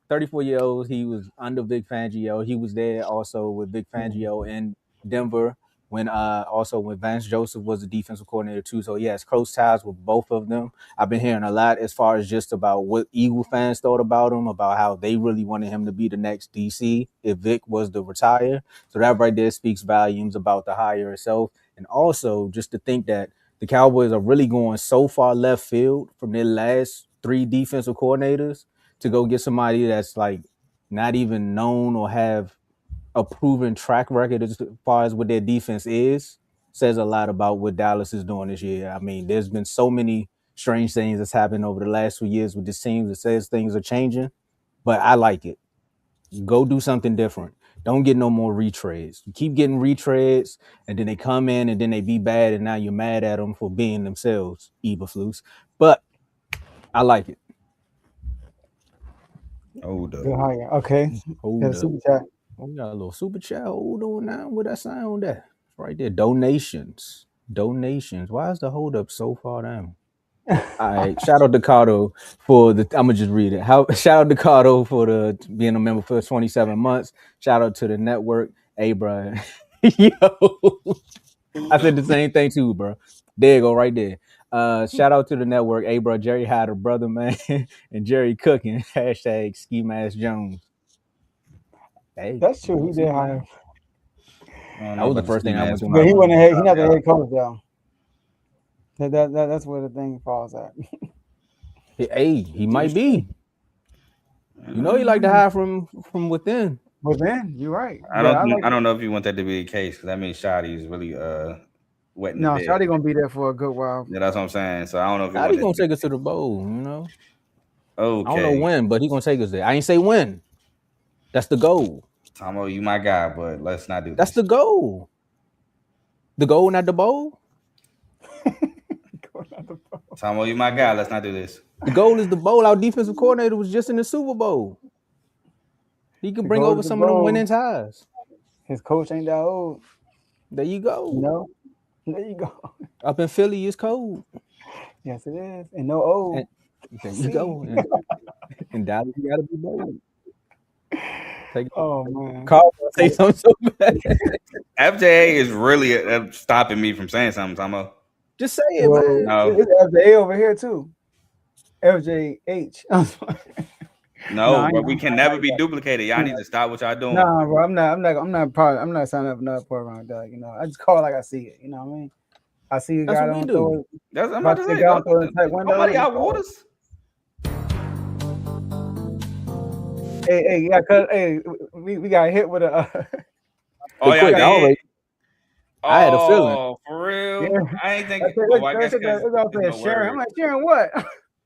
old, he was under Vic Fangio. He was there also with Vic Fangio in Denver. when also when Vance Joseph was the defensive coordinator too. So he has close ties with both of them. I've been hearing a lot as far as just about what Eagle fans thought about him, about how they really wanted him to be the next DC if Vic was to retire. So that right there speaks volumes about the hire itself. And also just to think that the Cowboys are really going so far left field from their last 3 defensive coordinators to go get somebody that's like not even known or have a proven track record as far as what their defense is, says a lot about what Dallas is doing this year. I mean, there's been so many strange things that's happened over the last few years with this team that says things are changing, but I like it. Go do something different. Don't get no more retreads. You keep getting retreads, and then they come in and then they be bad, and now you're mad at them for being themselves, Eberflus. But I like it. Hold up. Good hire. Okay. Hold Yeah, up. super chat. Oh, we got a little super chat. Hold on now. What that sign on that? Right there. Donations. Why is the hold up so far down? All right. Shout out to Cardo for the. I'm gonna just read it. Shout out to Cardo for the being a member for 27 months. Shout out to the network. Hey, bro. Yo, I said the same thing too, bro. There you go, right there. Shout out to the network. Hey, bro. Jerry had a brother, man, and Jerry cooking. Hashtag Ski Mask Jones. Hey, That's true. He did hire. that was the first thing I went through. But he wasn't he's not the head coach though. That's where the thing falls at. Hey, he might be. You know, he like to hire from within. Within, you're right. I don't know if you want that to be the case because that means Shotty is really wetting. No, Shotty gonna be there for a good while. Yeah, that's what I'm saying. So I don't know if Shotty gonna take us to the bowl. You know. Okay. I don't know when, but he gonna take us there. I ain't say when. That's the goal. Tomo, you my guy, but let's not do That's the goal. The goal, not the bowl. Tomo, you my guy. Let's not do this. The goal is the bowl. Our defensive coordinator was just in the Super Bowl. He can bring over some of them winning ties. His coach ain't that old. There you go. No, there you go. Up in Philly, it's cold. Yes, it is, and no old. And there you go. And Dallas, you gotta be bold. Oh man, Carl, say something so bad. FJA is really stopping me from saying something, Tomo. Just say it, man. No. It's FJA over here too. FJH. No, but we can never be duplicated. Y'all need to stop what y'all doing. Nah, bro, I'm not signing up another program like that. You know, I just call it like I see it. You know what I mean? I see you got on throw it. That's what I'm about to say. Nobody got waters. Hey, yeah, cause we got hit with a. Oh yeah, I had a feeling. Oh, for real? Yeah. I ain't thinking. I guess because Sharon. I'm like, Sharon, what?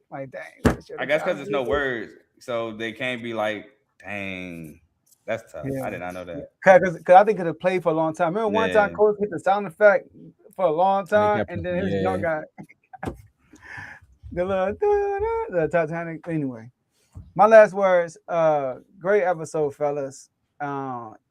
Like, dang. I guess because there's no words, so they can't be like, dang. That's tough. Yeah. I did not know that. Because I think it had played for a long time. Remember one time Coach hit the sound effect for a long time, and then his young guy, the Titanic. Anyway, my last words. Great episode, fellas.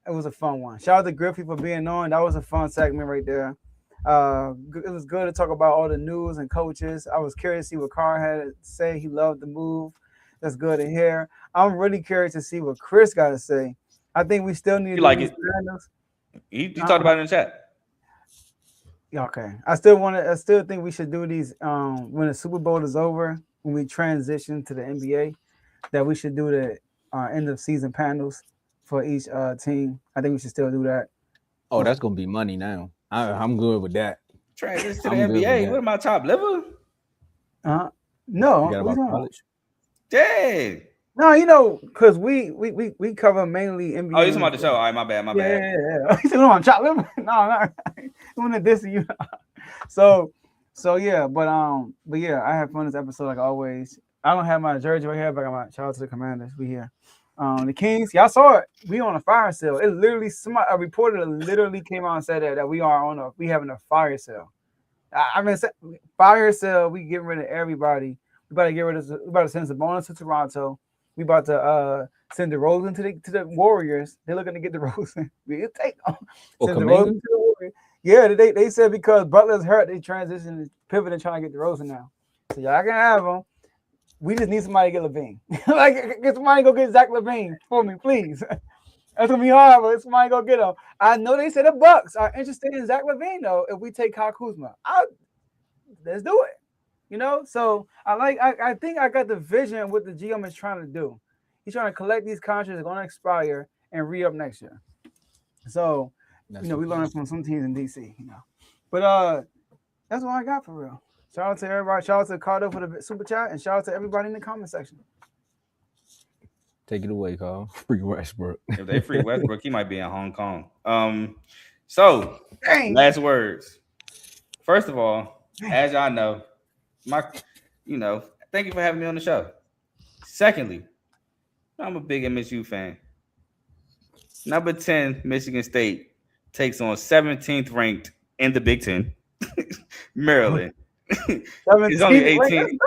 It was a fun one. Shout out to Griffey for being on. That was a fun segment right there. It was good to talk about all the news and coaches. I was curious to see what Carr had to say. He loved the move. That's good to hear. I'm really curious to see what Chris got to say. I think we still need to like it. You talked about it in the chat. Yeah, okay. I still think we should do these when the Super Bowl is over, when we transition to the NBA, that we should do the end of season panels for each team. I think we should still do that. Oh, that's gonna be money now. I'm good with that. Transition to the NBA. What am I, top level? No. About college? Dang. No, you know, because we cover mainly NBA. Oh, you talking about the show? All right, my bad. Yeah. You said, no, I'm top level. No, I'm not this to you. So yeah, but yeah, I had fun this episode like always. I don't have my jersey right here, but I got my shout out to the Commanders. We here. The Kings, y'all saw it. We on a fire sale. It literally, a reporter literally came out and said that we having a fire sale. I mean, fire sale. We getting rid of everybody. We about to send Sabonis to Toronto. We about to send DeRozan to the Warriors. They're looking to get DeRozan. We'll take them. Send DeRozan to the Warriors. Yeah, they said because Butler's hurt, they transitioned, pivoting, trying to get DeRozan now. So y'all can have them. We just need somebody to get LaVine. Like, get somebody to go get Zach LaVine for me, please. That's gonna be hard, but somebody go get him. I know they said the Bucks are interested in Zach LaVine though. If we take Kyle Kuzma, let's do it. You know, so I think I got the vision of what the GM is trying to do. He's trying to collect these contracts that are going to expire and re-up next year. So, we learned from some teams in DC, But that's what I got for real. Shout out to everybody. Shout out to Carter for the super chat, and shout out to everybody in the comment section. Take it away, Carl. Free Westbrook. If they free Westbrook, he might be in Hong Kong. So last words. First of all, as y'all know, thank you for having me on the show. Secondly, I'm a big MSU fan. Number 10, Michigan State takes on 17th ranked in the Big Ten, Maryland. It's only 18.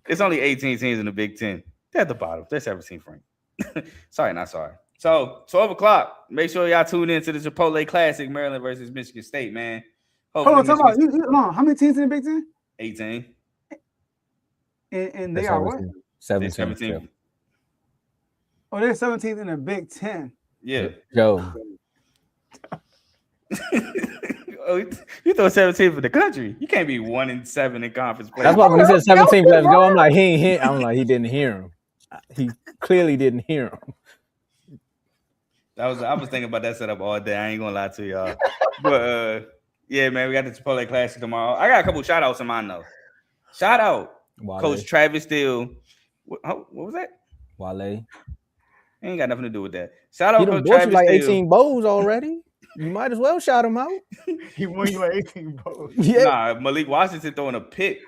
It's only 18 teams in the Big Ten. They're at the bottom. They're 17th ranked. Sorry, not sorry. So 12 o'clock. Make sure y'all tune in to the Chipotle Classic, Maryland versus Michigan State, man. Hold on, talk about how many teams in the Big Ten? 18. And they are what? 17. Oh, they're 17th in the Big Ten. Yeah. Joe. Oh, you throw 17 for the country. You can't be 1-7 in conference play. That's why when he said 17, let's go. I'm like, he didn't hear him. He clearly didn't hear him. I was thinking about that setup all day. I ain't gonna lie to y'all. But yeah, man, we got the Chipotle Classic tomorrow. I got a couple shout outs in mine though. Shout out Wale. Coach Travis Steele. What was that? Wale. Ain't got nothing to do with that. Shout out Coach Travis Travis like Steele. 18 bowls already. You might as well shout him out. He won you like 18 bowls. Yeah. Nah, Malik Washington throwing a pick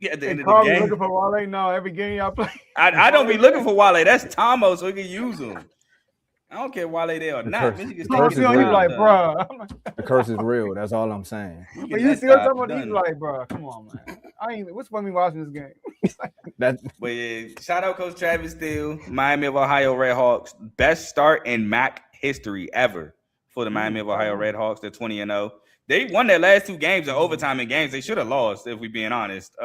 at the end of Carl the game. Looking for Wale? No, every game y'all play. I don't be looking for Wale. That's Tomo, so we can use him. I don't care Wale there or not. The curse is real. That's all I'm saying. But you see what somebody he's like, bro, come on, man. What's when we watching this game? But yeah, shout out Coach Travis Steele, Miami of Ohio Redhawks. Best start in MAC history ever for the Miami of Ohio Redhawks. They're 20-0. They won their last two games in overtime in games they should have lost, if we're being honest.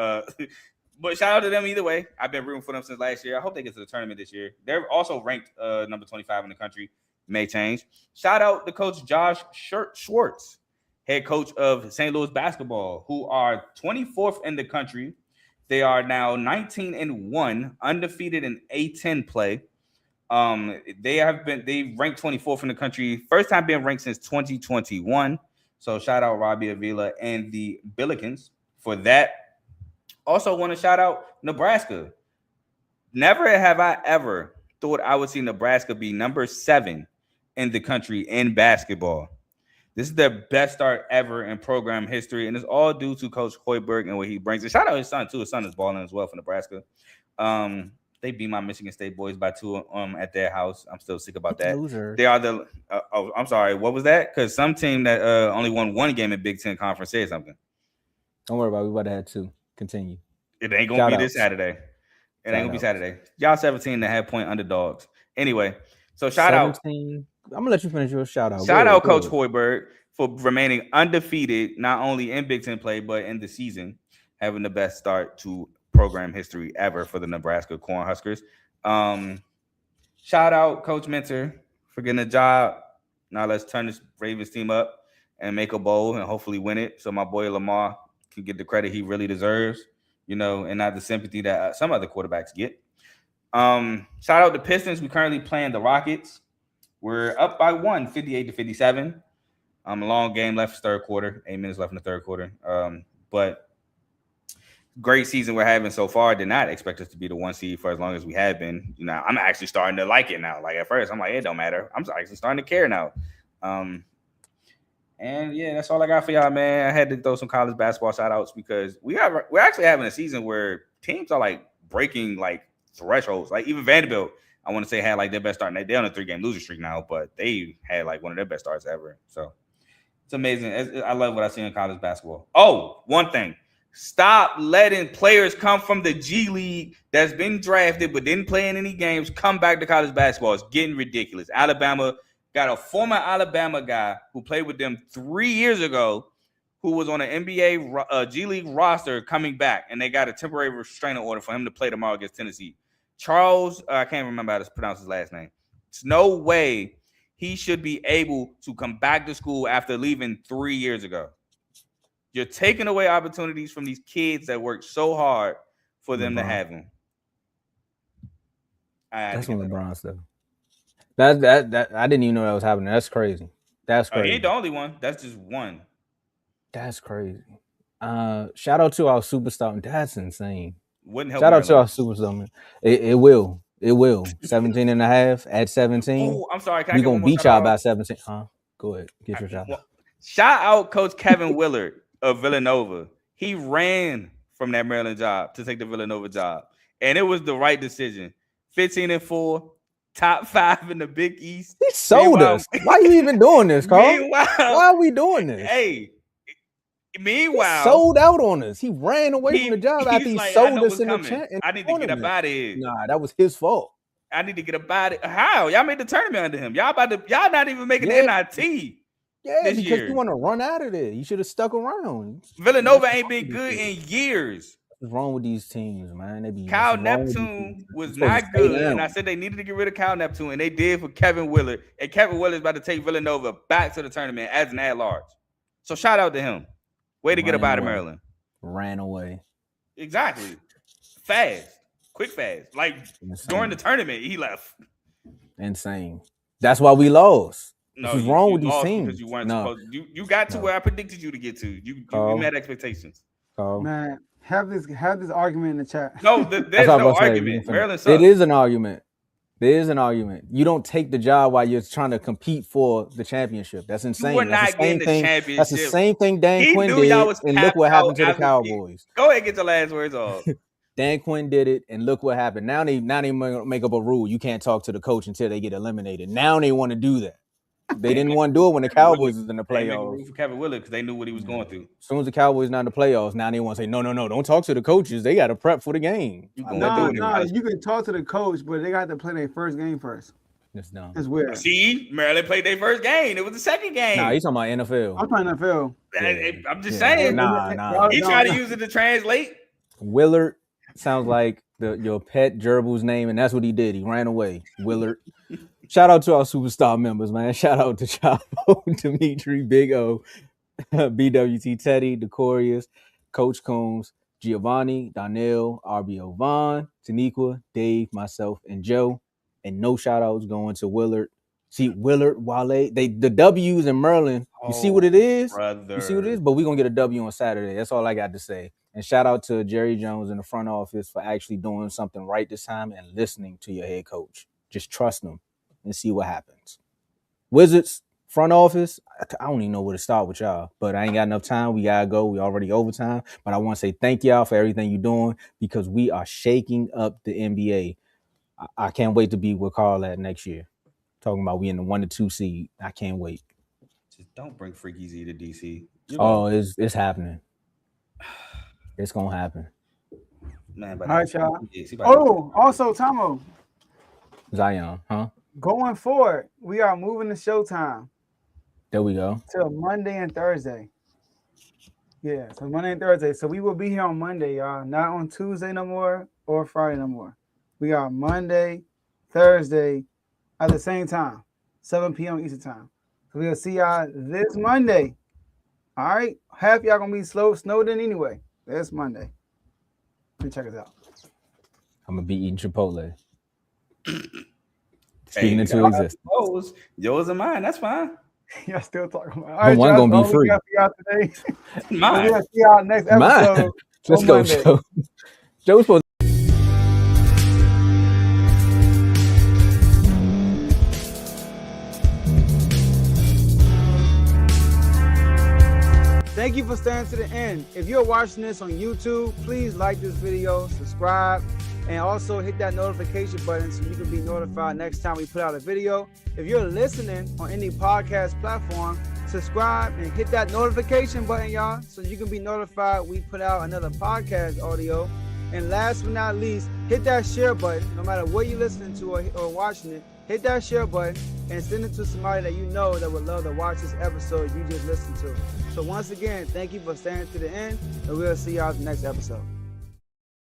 But shout out to them either way. I've been rooting for them since last year. I hope they get to the tournament this year. They're also ranked number 25 in the country. May change. Shout out to Coach Josh Schwartz, head coach of St. Louis basketball, who are 24th in the country. They are now 19-1, undefeated in A10 play. They ranked 24th in the country. First time being ranked since 2021. So shout out Robbie Avila and the Billikens for that. Also want to shout out Nebraska. Never have I ever thought I would see Nebraska be number 7 in the country in basketball. This is their best start ever in program history, and it's all due to Coach Hoiberg and what he brings. And shout out his son too. His son is balling as well for Nebraska. They beat my Michigan State boys by 2 at their house. I'm still sick about that. Loser. They are the I'm sorry. What was that? Because some team that only won 1 game in Big Ten Conference said something. Don't worry about it. We about to have 2. Continue. It ain't gonna be this Saturday. It ain't gonna be Saturday. Y'all 17.5-point underdogs. Anyway, so shout out. I'm gonna let you finish your shout out. Shout out Coach Hoiberg for remaining undefeated, not only in Big Ten play, but in the season, having the best start to program history ever for the Nebraska Cornhuskers. Shout out Coach Mentor for getting a job. Now let's turn this Ravens team up and make a bowl and hopefully win it. So my boy Lamar can get the credit he really deserves, and not the sympathy that some other quarterbacks get. Shout out the Pistons. We currently playing the Rockets. We're up by 1, 58-57. A long game left third quarter. 8 minutes left in the third quarter. But great season we're having so far. Did not expect us to be the 1 seed for as long as we have been. I'm actually starting to like it now. Like at first, I'm like, it don't matter. I'm actually starting to care now. And yeah, that's all I got for y'all, man. I had to throw some college basketball shout outs because we're actually having a season where teams are like breaking like thresholds. Like even Vanderbilt, I want to say, had like their best start. They're on a 3-game losing streak now, but they had like one of their best starts ever. So it's amazing. I love what I see in college basketball. Oh, one thing. Stop letting players come from the G League that's been drafted but didn't play in any games come back to college basketball. It's getting ridiculous. Alabama got a former Alabama guy who played with them 3 years ago who was on an NBA G League roster coming back, and they got a temporary restraining order for him to play tomorrow against Tennessee. Charles, I can't remember how to pronounce his last name. There's no way he should be able to come back to school after leaving 3 years ago. You're taking away opportunities from these kids that work so hard for them to have them. That's when LeBron stuff. That I didn't even know that was happening. That's crazy. That's crazy. He ain't the only one. That's just one. That's crazy. Shout out to our superstar. That's insane. Wouldn't help. Shout out to our superstar, man. It will. 17 and a half at 17. Oh, I'm sorry. We're going to beat y'all by 17. Go ahead. Get your shout out. Shout out Coach Kevin Willard of Villanova. He ran from that Maryland job to take the Villanova job. And it was the right decision. 15-4, top 5 in the Big East. He sold us. Why are you even doing this, Carl? Why are we doing this? Hey, meanwhile, he sold out on us. He ran away from the job after he sold us in the tournament. I need to get up out of here. Nah, that was his fault. I need to get up out of here. How? Y'all made the tournament under him. Y'all not even making the NIT. Yeah, because you want to run out of there. You should have stuck around. Villanova ain't been good in years. What's wrong with these teams, man? Kyle Neptune was not good, and I said they needed to get rid of Kyle Neptune, and they did for Kevin Willard. And Kevin Willard is about to take Villanova back to the tournament as an at-large. So shout out to him. Way to get up out of Maryland. Ran away. Exactly. Fast. Quick fast. Like during the tournament, he left. Insane. That's why we lost. No, what's wrong with these teams? Because you weren't supposed to. You got to where I predicted you to get to. You met expectations. Man, have this argument in the chat. No, there's no argument. Maryland sucks. It is an argument. There is an argument. You don't take the job while you're trying to compete for the championship. That's insane. You were not getting the championship. That's the same thing Dan Quinn did, and look what happened to the Cowboys. Go ahead and get your last words off. Dan Quinn did it, and look what happened. Now they make up a rule. You can't talk to the coach until they get eliminated. Now they want to do that. They didn't want to do it when the Cowboys was in the playoffs. For Kevin Willard because they knew what he was going through. As soon as the Cowboys not in the playoffs, now they want to say, no, don't talk to the coaches. They got to prep for the game. No, you can talk to the coach, but they got to play their first game first. That's dumb. That's weird. See, Maryland played their first game. It was the second game. Nah, he's talking about NFL. I'm talking NFL. Yeah. I'm just saying. Nah. He tried to use it to translate. Willard sounds like your pet gerbil's name, and that's what he did. He ran away. Willard. Shout out to our superstar members, man. Shout out to Chavo, Dimitri, Big O, BWT Teddy, Decorius, Coach Coombs, Giovanni, Donnell, RBO Vaughn, Taniqua, Dave, myself, and Joe. And no shout outs going to Willard. See, Willard, Wale, the W's in Merlin. You see what it is? Brother. You see what it is? But we're going to get a W on Saturday. That's all I got to say. And shout out to Jerry Jones in the front office for actually doing something right this time and listening to your head coach. Just trust them and see what happens. Wizards, front office, I don't even know where to start with y'all, but I ain't got enough time. We got to go. We already overtime. But I want to say thank y'all for everything you're doing because we are shaking up the NBA. I can't wait to be with Carl at next year. Talking about we in the 1 to 2 seed. I can't wait. Just don't bring Freaky Z to DC. It's happening. It's going to happen. Man, all right, y'all. Also, Tomo. Zion, huh? Going forward, we are moving to Showtime. There we go. Till Monday and Thursday. Yeah, so Monday and Thursday. So we will be here on Monday, y'all. Not on Tuesday no more or Friday no more. We are Monday, Thursday at the same time, 7 p.m. Eastern time. So we'll see y'all this Monday. All right? Half y'all going to be snowed in anyway. This Monday. Let me check us out. I'm going to be eating Chipotle. Speaking into existence. Yours and mine. That's fine. Y'all still talking about. All right, one gonna be free. Today. Mine. We'll see y'all next episode. Mine. Let's go, Monday. Joe. Joe's supposed. Thank you for staying to the end. If you're watching this on YouTube, please like this video, subscribe, and also hit that notification button so you can be notified next time we put out a video. If you're listening on any podcast platform, subscribe and hit that notification button, y'all, so you can be notified we put out another podcast audio. And last but not least, hit that share button. No matter what you're listening to or watching it, hit that share button and send it to somebody that you know that would love to watch this episode you just listened to. So once again, thank you for staying to the end, and we'll see y'all in the next episode.